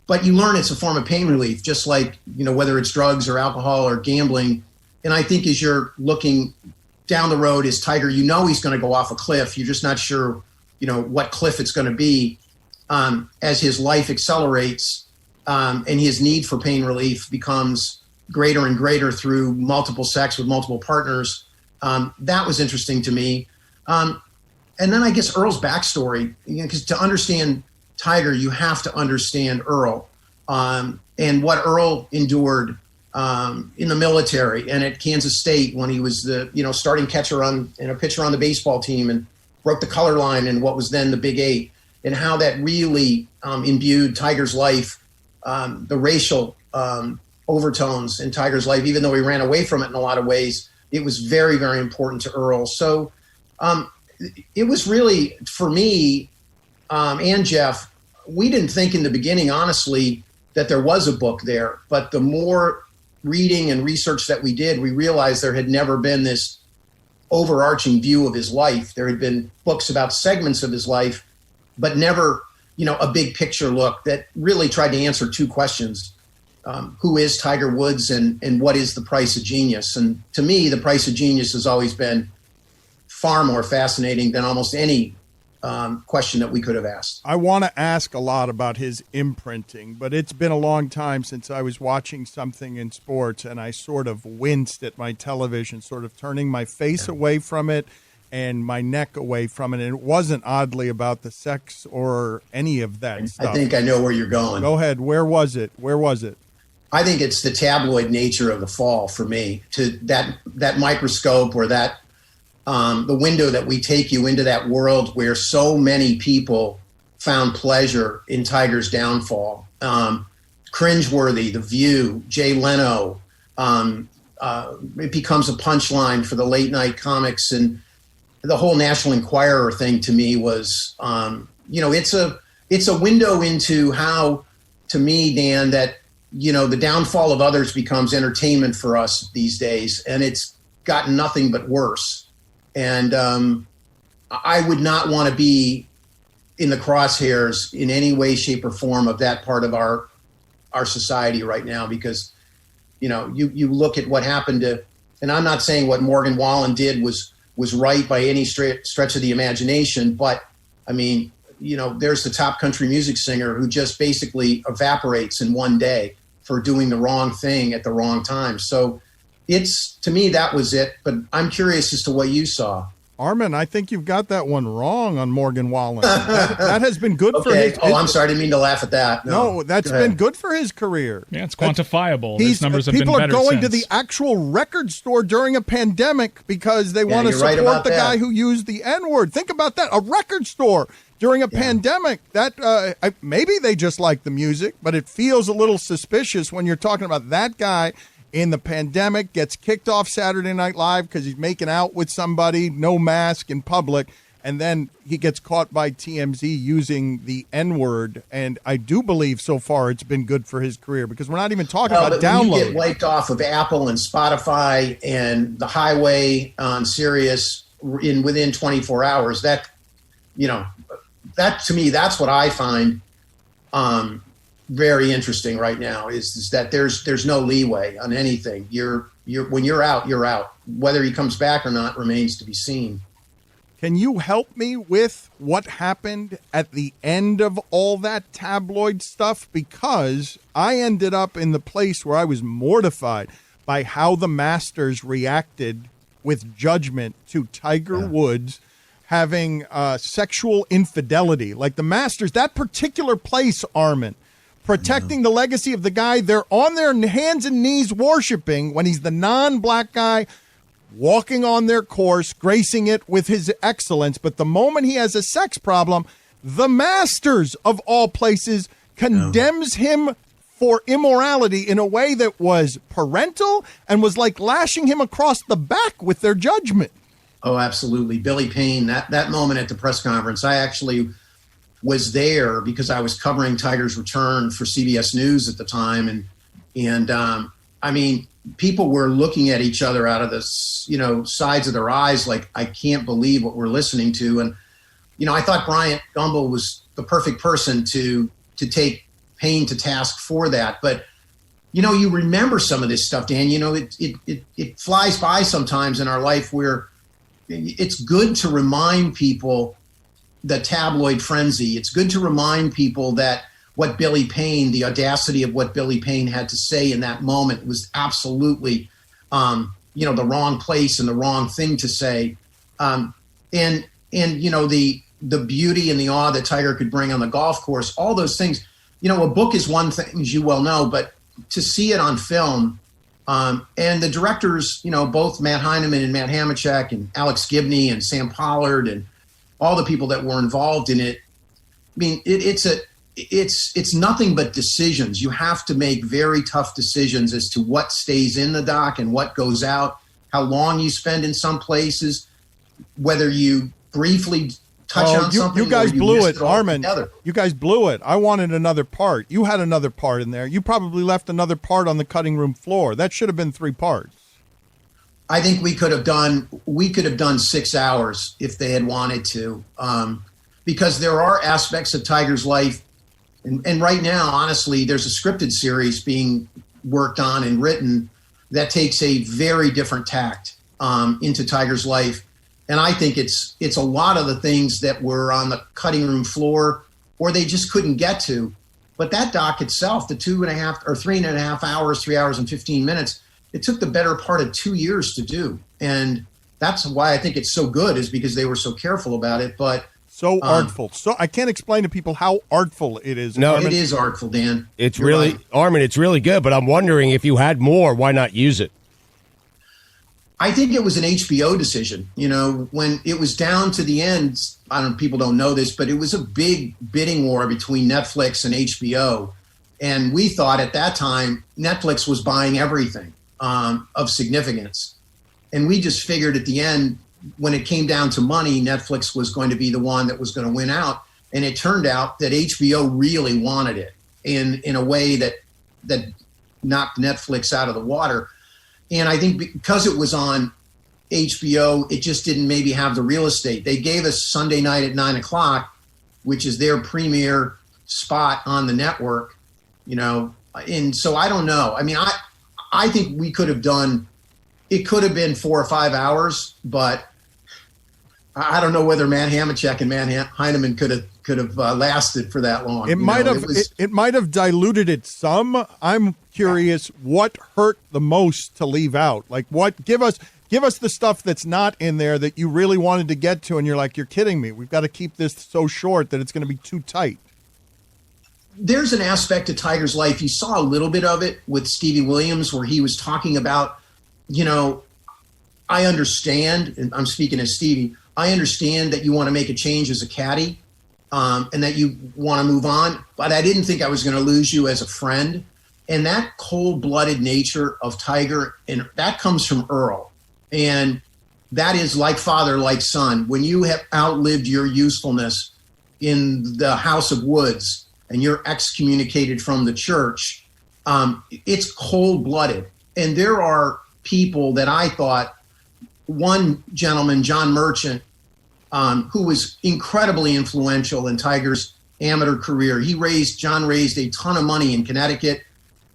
But you learn it's a form of pain relief, just like, whether it's drugs or alcohol or gambling. And I think as you're looking down the road as Tiger, he's going to go off a cliff. You're just not sure, what cliff it's going to be. As his life accelerates and his need for pain relief becomes greater and greater through multiple sex with multiple partners. That was interesting to me. And then I guess Earl's backstory, because to understand Tiger, you have to understand Earl and what Earl endured in the military and at Kansas State when he was the starting catcher and a pitcher on the baseball team and broke the color line in what was then the Big Eight, and how that really imbued Tiger's life, the racial overtones in Tiger's life, even though he ran away from it in a lot of ways. It was very, very important to Earl. So it was really, for me and Jeff, we didn't think in the beginning, honestly, that there was a book there. But the more reading and research that we did, we realized there had never been this overarching view of his life. There had been books about segments of his life, but never, a big picture look that really tried to answer two questions. Who is Tiger Woods and what is the price of genius? And to me, the price of genius has always been far more fascinating than almost any question that we could have asked. I want to ask a lot about his imprinting, but it's been a long time since I was watching something in sports and I sort of winced at my television, sort of turning my face away from it and my neck away from it. And it wasn't oddly about the sex or any of that stuff. I think I know where you're going. Go ahead. Where was it? I think it's the tabloid nature of the fall for me, to that microscope or that the window that we take you into that world where so many people found pleasure in Tiger's downfall. Cringeworthy, The View, Jay Leno. It becomes a punchline for the late night comics, and the whole National Enquirer thing to me was, it's a window into how, to me, Dan, that the downfall of others becomes entertainment for us these days, and it's gotten nothing but worse. And I would not want to be in the crosshairs in any way, shape, or form of that part of our society right now, because, you look at what happened to, and I'm not saying what Morgan Wallen did was right by any stretch of the imagination, but I mean, there's the top country music singer who just basically evaporates in one day for doing the wrong thing at the wrong time. So to me, that was it. But I'm curious as to what you saw. Armen, I think you've got that one wrong on Morgan Wallen. That has been good for his... Oh, I'm sorry. I didn't mean to laugh at that. No, that's been good for his career. Yeah, it's quantifiable. His numbers have been better People are going since. to the actual record store during a pandemic because they want to support the guy who used the N-word. Think about that. A record store during a pandemic. That maybe they just like the music, but it feels a little suspicious when you're talking about that guy in the pandemic, gets kicked off Saturday Night Live because he's making out with somebody, no mask in public, and then he gets caught by TMZ using the N-word, and I do believe so far it's been good for his career because we're not even talking about download. When you get wiped off of Apple and Spotify and the highway on Sirius within 24 hours, that to me, that's what I find very interesting right now is that there's no leeway on anything. When you're out, you're out. Whether he comes back or not remains to be seen. Can you help me with what happened at the end of all that tabloid stuff? Because I ended up in the place where I was mortified by how the Masters reacted with judgment to Tiger Woods having sexual infidelity. Like the Masters, that particular place, Armen, protecting the legacy of the guy they're on their hands and knees worshiping when he's the non-black guy walking on their course, gracing it with his excellence. But the moment he has a sex problem, the Masters of all places condemns him for immorality in a way that was parental and was like lashing him across the back with their judgment. Oh, absolutely. Billy Payne, that moment at the press conference, I actually was there because I was covering Tiger's return for CBS News at the time. And I mean, people were looking at each other out of the, sides of their eyes like, I can't believe what we're listening to. And, I thought Bryant Gumbel was the perfect person to take Payne to task for that. But, you remember some of this stuff, Dan. It flies by sometimes in our life where it's good to remind people the tabloid frenzy. It's good to remind people that what Billy Payne, the audacity of what Billy Payne had to say in that moment was absolutely, the wrong place and the wrong thing to say. And the beauty and the awe that Tiger could bring on the golf course, all those things, a book is one thing, as you well know, but to see it on film, and the directors, both Matt Heineman and Matt Hamachek and Alex Gibney and Sam Pollard and all the people that were involved in it. I mean, it's nothing but decisions. You have to make very tough decisions as to what stays in the doc and what goes out, how long you spend in some places, whether you briefly touch on something. You guys blew it, Armen. Together. You guys blew it. I wanted another part. You had another part in there. You probably left another part on the cutting room floor. That should have been 3 parts. I think we could have done 6 hours if they had wanted to, because there are aspects of Tiger's life. And right now, honestly, there's a scripted series being worked on and written that takes a very different tact into Tiger's life. And I think it's a lot of the things that were on the cutting room floor or they just couldn't get to. But that doc itself, the 2.5 or 3.5 hours, 3 hours and 15 minutes, it took the better part of 2 years to do. And that's why I think it's so good, is because they were so careful about it. But so artful. So I can't explain to people how artful it is. No, Armen. It is artful, Dan. It's really, right. Armen, it's really good. But I'm wondering if you had more, why not use it? I think it was an HBO decision. When it was down to the end, people don't know this, but it was a big bidding war between Netflix and HBO. And we thought at that time, Netflix was buying everything of significance. And we just figured at the end, when it came down to money, Netflix was going to be the one that was going to win out. And it turned out that HBO really wanted it in a way that knocked Netflix out of the water. And I think because it was on HBO, it just didn't maybe have the real estate. They gave us Sunday night at 9:00, which is their premiere spot on the network, and so I don't know. I mean, I think we could have done, it could have been 4 or 5 hours, but I don't know whether Matt Hamachek and Matt Heineman could have lasted for that long. It might have diluted it some. I'm curious what hurt the most to leave out. Like what? Give us the stuff that's not in there that you really wanted to get to, and you're like, you're kidding me. We've got to keep this so short that it's going to be too tight. There's an aspect of Tiger's life. You saw a little bit of it with Stevie Williams, where he was talking about, I understand, and I'm speaking as Stevie, I understand that you want to make a change as a caddy and that you want to move on, but I didn't think I was going to lose you as a friend. And that cold-blooded nature of Tiger, and that comes from Earl. And that is like father, like son. When you have outlived your usefulness in the House of Woods and you're excommunicated from the church, it's cold-blooded. And there are people that I thought, one gentleman, John Merchant, who was incredibly influential in Tiger's amateur career. John raised a ton of money in Connecticut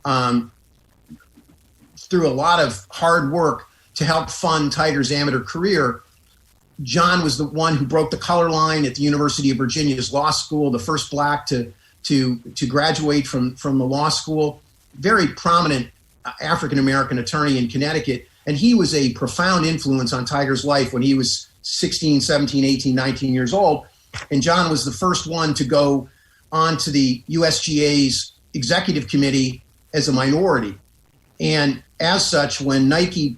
through a lot of hard work to help fund Tiger's amateur career. John was the one who broke the color line at the University of Virginia's law school, the first black to graduate from the law school. Very prominent African-American attorney in Connecticut. And he was a profound influence on Tiger's life when he was 16, 17, 18, 19 years old. And John was the first one to go on to the USGA's executive committee as a minority. And as such, when Nike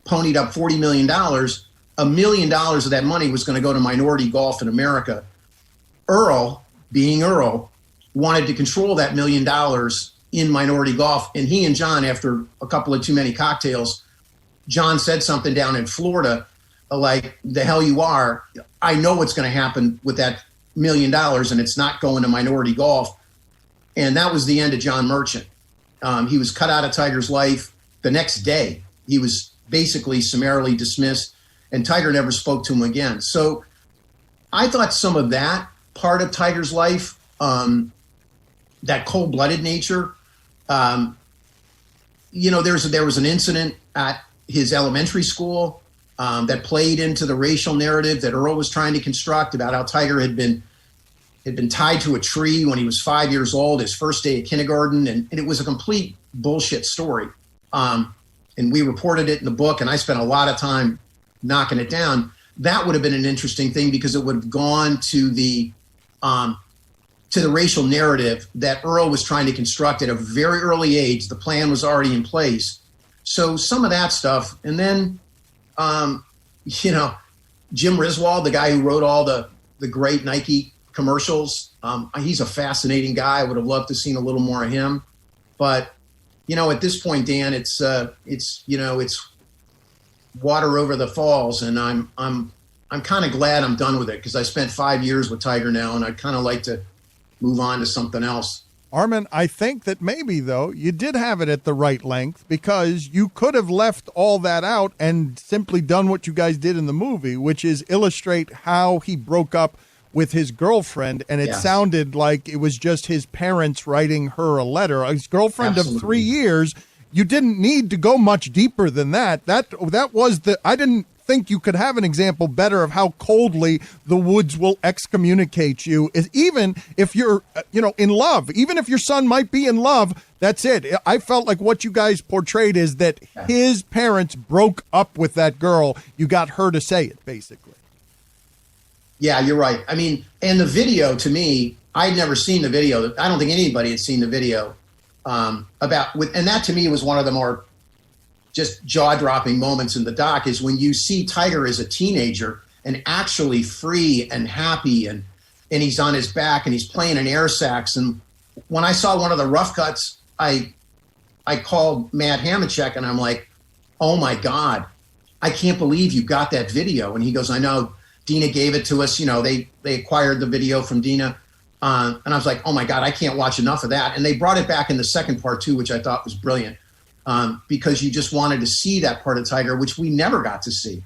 ponied up $40 million, $1 million of that money was going to go to minority golf in America. Earl, being Earl, wanted to control that $1 million in minority golf. And he and John, after a couple of too many cocktails, John said something down in Florida, like, the hell you are. I know what's going to happen with that $1 million, and it's not going to minority golf. And that was the end of John Merchant. He was cut out of Tiger's life the next day. He was basically summarily dismissed, and Tiger never spoke to him again. So I thought some of that part of Tiger's life, that cold-blooded nature, there was an incident at his elementary school that played into the racial narrative that Earl was trying to construct about how Tiger had been tied to a tree when he was 5 years old, his first day at kindergarten, and it was a complete bullshit story. And we reported it in the book, and I spent a lot of time knocking it down. That would have been an interesting thing because it would have gone to the racial narrative that Earl was trying to construct at a very early age. The plan was already in place. So some of that stuff. And then, Jim Riswold, the guy who wrote all the great Nike commercials, he's a fascinating guy. I would have loved to have seen a little more of him. But, at this point, Dan, it's water over the falls. And I'm kind of glad I'm done with it because I spent 5 years with Tiger now, and I'd kind of like to move on to something else. Armen, I think that maybe, though, you did have it at the right length because you could have left all that out and simply done what you guys did in the movie, which is illustrate how he broke up with his girlfriend, and it sounded like it was just his parents writing her a letter. His girlfriend of 3 years, you didn't need to go much deeper than that. That was I didn't think you could have an example better of how coldly the Woods will excommunicate you, is even if you're in love, even if your son might be in love. That's it. I felt like what you guys portrayed is that his parents broke up with that girl. You got her to say it, basically. Yeah, you're right. I mean, and the video, to me, I'd never seen the video. I don't think anybody had seen the video and that to me was one of the more just jaw-dropping moments in the doc, is when you see Tiger as a teenager and actually free and happy, and he's on his back and he's playing an air sax. And when I saw one of the rough cuts, I called Matt Hamachek and I'm like, oh my God, I can't believe you got that video. And he goes, I know, Dina gave it to us. They acquired the video from Dina. And I was like, oh my God, I can't watch enough of that. And they brought it back in the second part too, which I thought was brilliant. Because you just wanted to see that part of Tiger, which we never got to see.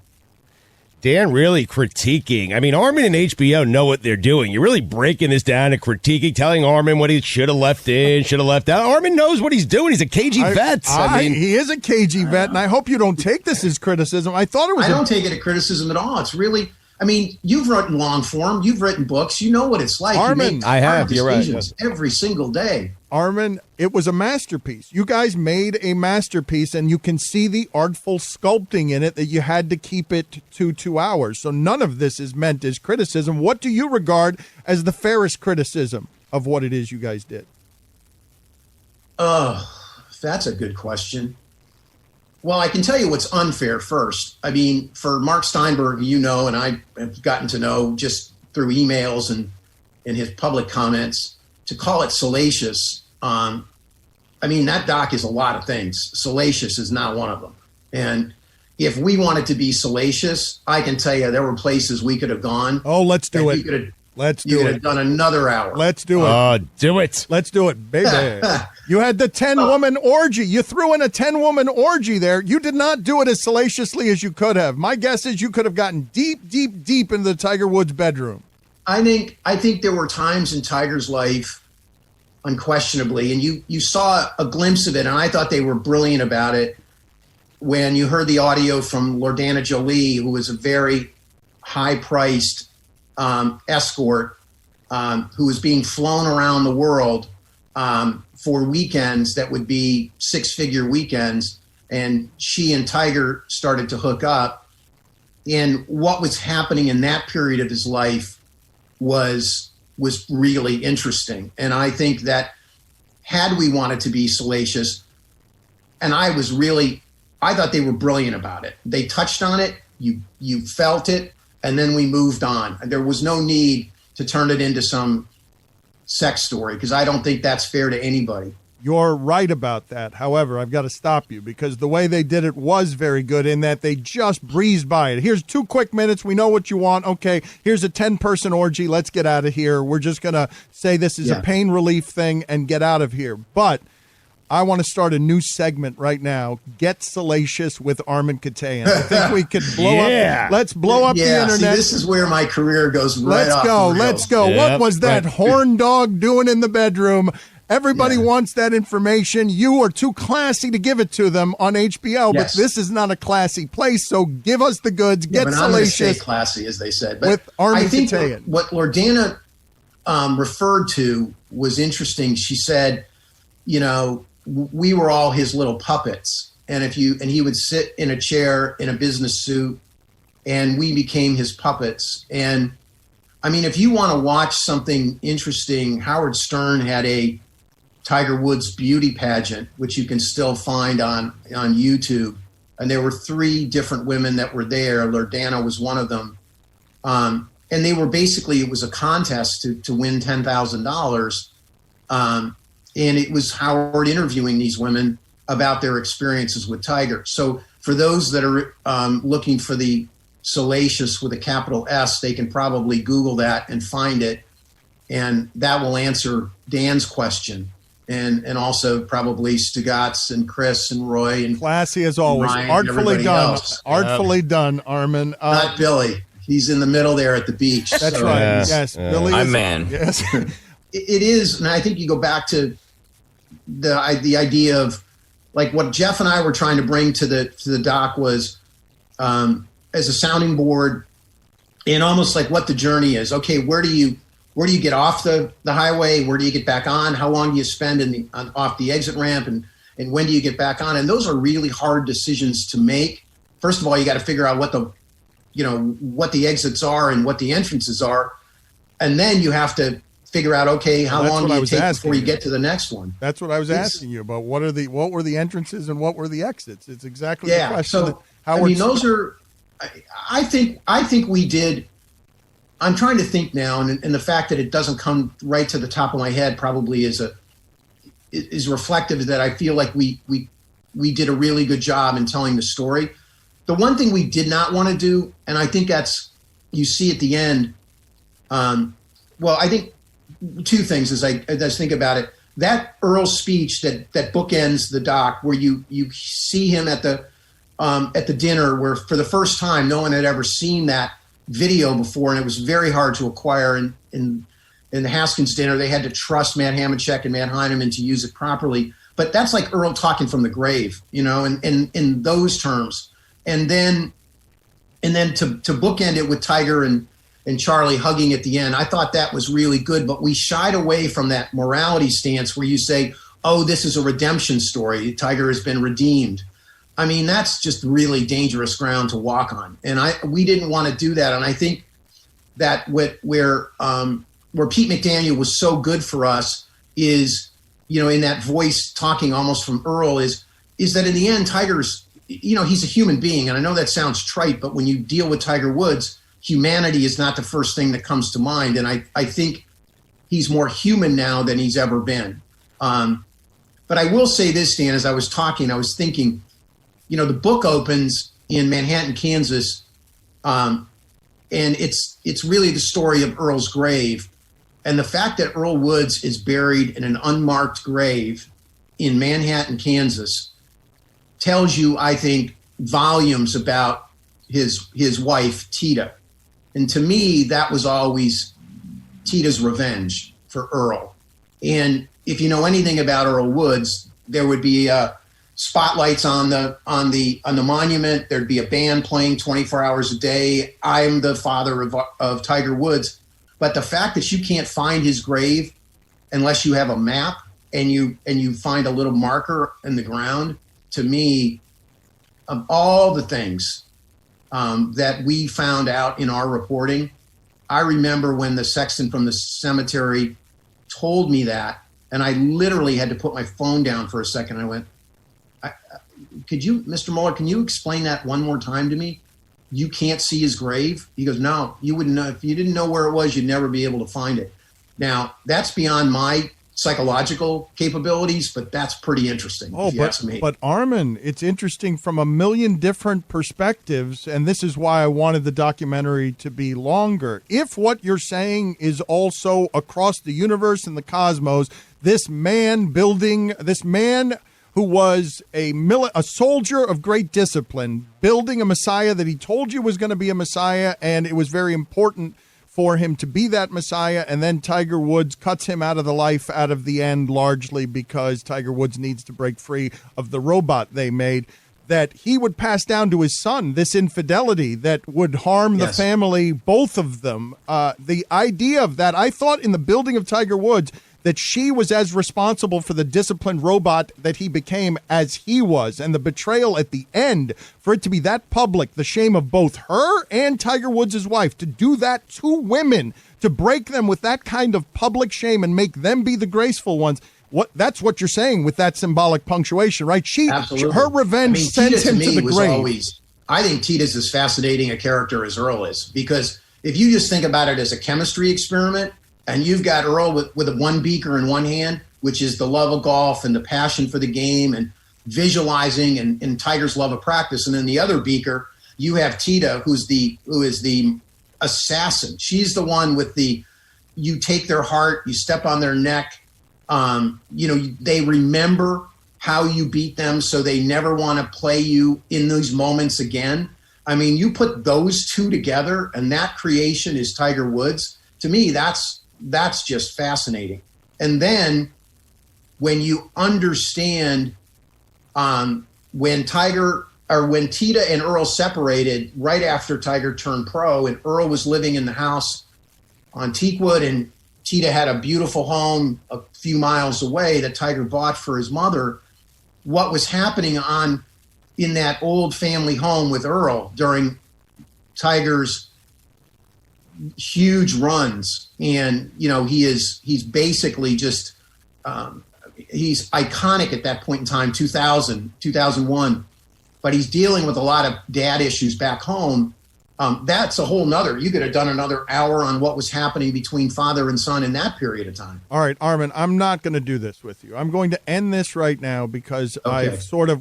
Dan really critiquing. I mean, Armen and HBO know what they're doing. You're really breaking this down and critiquing, telling Armen what he should have left in, should have left out. Armen knows what he's doing. He's a cagey vet. He is a cagey vet, and I hope you don't take this as criticism. I don't take it as criticism at all. It's really, I mean, you've written long form, you've written books, you know what it's like. Armen, I have. You're right. Every single day. Armen, it was a masterpiece. You guys made a masterpiece, and you can see the artful sculpting in it that you had to keep it to 2 hours. So none of this is meant as criticism. What do you regard as the fairest criticism of what it is you guys did? That's a good question. Well, I can tell you what's unfair first. I mean, for Mark Steinberg, and I have gotten to know just through emails and in his public comments, to call it salacious. I mean, that doc is a lot of things. Salacious is not one of them. And, if we wanted to be salacious, I can tell you there were places we could have gone. Oh, let's do it. You could have done another hour. Let's do it. Do it. Let's do it, baby. You had the 10-woman orgy. You threw in a 10-woman orgy there. You did not do it as salaciously as you could have. My guess is you could have gotten deep, deep, deep into the Tiger Woods bedroom. I think there were times in Tiger's life, unquestionably, and you saw a glimpse of it, and I thought they were brilliant about it when you heard the audio from Lordana Jolie, who was a very high-priced escort who was being flown around the world for weekends that would be six-figure weekends, and she and Tiger started to hook up. And what was happening in that period of his life was really interesting. And I think that had we wanted to be salacious, and I thought they were brilliant about it. They touched on it, you felt it, and then we moved on. There was no need to turn it into some sex story, because I don't think that's fair to anybody. You're right about that. However, I've got to stop you, because the way they did it was very good in that they just breezed by it. Here's 2 quick minutes. We know what you want. Okay, here's a 10-person orgy. Let's get out of here. We're just going to say this is a pain relief thing and get out of here. But I want to start a new segment right now. Get Salacious with Armen Keteyian. I think we could blow up. Let's blow up the internet. See, this is where my career goes right off the rails. Let's go. Yep, what was that horn dog doing in the bedroom? Everybody wants that information. You are too classy to give it to them on HBO, but this is not a classy place, so give us the goods. Get but Salacious. I'm going to stay classy, as they said. But with Armen I think Keteyian. what Lordana referred to was interesting. She said, we were all his little puppets, and he would sit in a chair in a business suit, and we became his puppets. And I mean, if you want to watch something interesting, Howard Stern had a Tiger Woods beauty pageant, which you can still find on YouTube. And there were 3 different women that were there. Lordana was one of them. And they were it was a contest to win $10,000. And it was Howard interviewing these women about their experiences with Tiger. So for those that are looking for the Salacious with a capital S, they can probably Google that and find it. And that will answer Dan's question. And also probably Stugotz and Chris and Roy and classy as always. Ryan, artfully done. Else. Artfully done, Armen. Not Billy. He's in the middle there at the beach. That's right. Yes. Billy I'm is, man. Yes. It is, and I think you go back to the idea of like what Jeff and I were trying to bring to the doc was as a sounding board, and almost like what the journey is. Okay, where do you get off the highway? Where do you get back on? How long do you spend off the exit ramp? And when do you get back on? And those are really hard decisions to make. First of all, you got to figure out what the exits are and what the entrances are. And then you have to figure out, okay, how long do you take before you get to the next one? That's what I was asking you about. What were the entrances and what were the exits? It's exactly the question. So, those are, I think we did. I'm trying to think now, and the fact that it doesn't come right to the top of my head probably is reflective that I feel like we did a really good job in telling the story. The one thing we did not want to do, and I think that's you see at the end. I think 2 things as I think about it. That Earl speech that bookends the doc, where you see him at the dinner, where for the first time no one had ever seen that video before, and it was very hard to acquire. In the Haskins dinner, they had to trust Matt Hamachek and Matt Heineman to use it properly. But that's like Earl talking from the grave, in those terms. And then to bookend it with Tiger and Charlie hugging at the end, I thought that was really good. But we shied away from that morality stance where you say, "Oh, this is a redemption story. Tiger has been redeemed." I mean, that's just really dangerous ground to walk on, and we didn't want to do that. And I think that where Pete McDaniel was so good for us is, in that voice talking almost from Earl is that in the end, Tiger's, he's a human being, and I know that sounds trite, but when you deal with Tiger Woods, humanity is not the first thing that comes to mind, and I think he's more human now than he's ever been. But I will say this, Dan, as I was talking, I was thinking. The book opens in Manhattan, Kansas, and it's really the story of Earl's grave. And the fact that Earl Woods is buried in an unmarked grave in Manhattan, Kansas, tells you, I think, volumes about his wife, Tita. And to me, that was always Tita's revenge for Earl. And if you know anything about Earl Woods, there would be spotlights on the monument. There'd be a band playing 24 hours a day. I'm the father of Tiger Woods. But the fact that you can't find his grave unless you have a map and you find a little marker in the ground, to me, of all the things that we found out in our reporting, I remember when the sexton from the cemetery told me that, and I literally had to put my phone down for a second. I went, could you, Mr. Mueller, can you explain that one more time to me? You can't see his grave? He goes, no, you wouldn't know. If you didn't know where it was, you'd never be able to find it. Now, that's beyond my psychological capabilities, but that's pretty interesting. If you ask me. But Armen, it's interesting from a million different perspectives, and this is why I wanted the documentary to be longer. If what you're saying is also across the universe and the cosmos, this man who was a soldier of great discipline, building a Messiah that he told you was going to be a Messiah, and it was very important for him to be that Messiah, and then Tiger Woods cuts him out of the life out of the end, largely because Tiger Woods needs to break free of the robot they made, that he would pass down to his son this infidelity that would harm the family, both of them. The idea of that, I thought in the building of Tiger Woods, that she was as responsible for the disciplined robot that he became as he was. And the betrayal at the end, for it to be that public, the shame of both her and Tiger Woods' wife, to do that to women, to break them with that kind of public shame and make them be the graceful ones. That's what you're saying with that symbolic punctuation, right? Her revenge sends him to the grave. I think Tita's as fascinating a character as Earl is, because if you just think about it as a chemistry experiment, and you've got Earl with a one beaker in one hand, which is the love of golf and the passion for the game and visualizing and Tiger's love of practice. And then the other beaker, you have Tita, who is the assassin. She's the one with you take their heart, you step on their neck. They remember how you beat them, so they never want to play you in those moments again. I mean, you put those two together, and that creation is Tiger Woods. To me, that's just fascinating. And then when you understand when Tita and Earl separated right after Tiger turned pro, and Earl was living in the house on Teakwood, and Tita had a beautiful home a few miles away that Tiger bought for his mother, what was happening in that old family home with Earl during Tiger's huge runs. And, he's basically just, he's iconic at that point in time, 2001, but he's dealing with a lot of dad issues back home. That's a whole nother, you could have done another hour on what was happening between father and son in that period of time. All right, Armen, I'm not going to do this with you. I'm going to end this right now because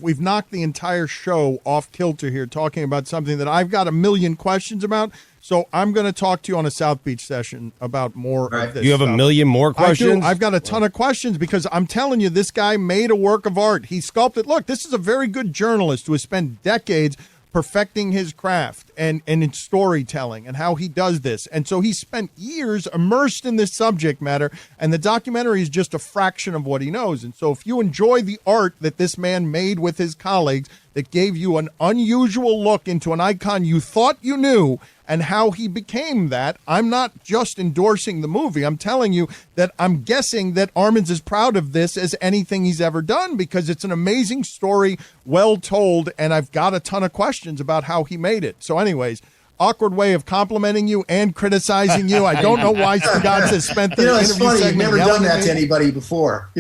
we've knocked the entire show off kilter here talking about something that I've got a million questions about. So I'm going to talk to you on a South Beach session about more of this. You have a million more questions? I've got a ton of questions because I'm telling you, this guy made a work of art. He sculpted. Look, this is a very good journalist who has spent decades perfecting his craft and in storytelling and how he does this. And so he spent years immersed in this subject matter, and the documentary is just a fraction of what he knows. And so if you enjoy the art that this man made with his colleagues that gave you an unusual look into an icon you thought you knew and how he became that, I'm not just endorsing the movie. I'm telling you that I'm guessing that Armen's as proud of this as anything he's ever done because it's an amazing story, well told, and I've got a ton of questions about how he made it. So anyways, awkward way of complimenting you and criticizing you. I don't know why Stugotz has spent the it's interview funny. segment You've never done that at to anybody before,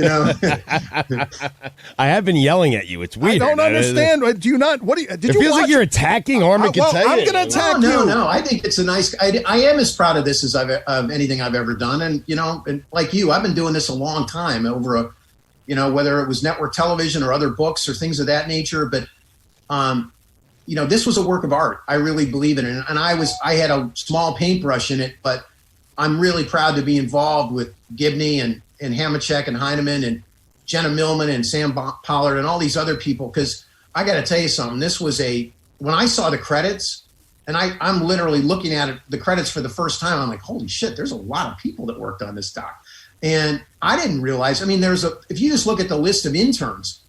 I have been yelling at you. It's weird. I don't understand. Do you not? Did it you feels watch? like you're attacking Armen Keteyian. Well, I'm going to attack you. No. I think it's a nice. I am as proud of this as of anything I've ever done, and and like you, I've been doing this a long time over whether it was network television or other books or things of that nature. But this was a work of art. I really believe in it. And I had a small paintbrush in it, but I'm really proud to be involved with Gibney and Hamachek and Heineman and Jenna Millman and Sam Pollard and all these other people. Because I got to tell you something. This was when I saw the credits, and I'm literally looking at the credits for the first time, I'm like, holy shit, there's a lot of people that worked on this doc. And I didn't realize, if you just look at the list of interns,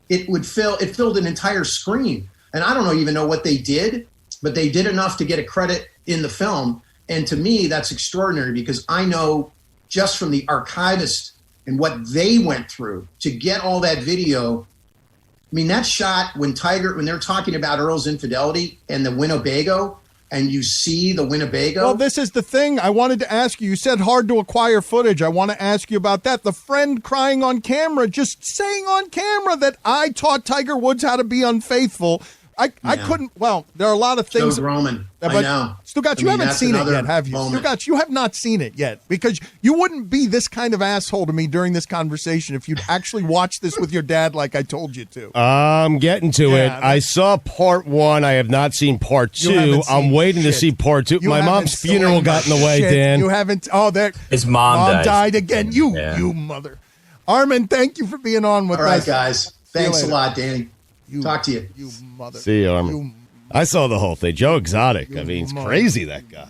it filled an entire screen. And I don't even know what they did, but they did enough to get a credit in the film. And to me, that's extraordinary because I know just from the archivist and what they went through to get all that video. That shot when they're talking about Earl's infidelity and the Winnebago, and you see the Winnebago. Well, this is the thing I wanted to ask you. You said hard to acquire footage. I want to ask you about that. The friend crying on camera, just saying on camera that I taught Tiger Woods how to be unfaithful. I couldn't. Well, there are a lot of things. Joe Roman. But I know. Stugotz, you haven't seen it yet, have you? Moment. Stugotz, you have not seen it yet because you wouldn't be this kind of asshole to me during this conversation if you'd actually watched this with your dad like I told you to. I'm getting to it. I saw part 1. I have not seen part 2. I'm waiting to see part 2. My mom's funeral got in the way, Dan. You haven't. Oh, there. His mom died again. You mother. Armen, thank you for being on with us. All right, guys. Thanks a lot, Danny. Talk to you. You mother. See you, Armen. I saw the whole thing. Joe Exotic. It's crazy, that guy.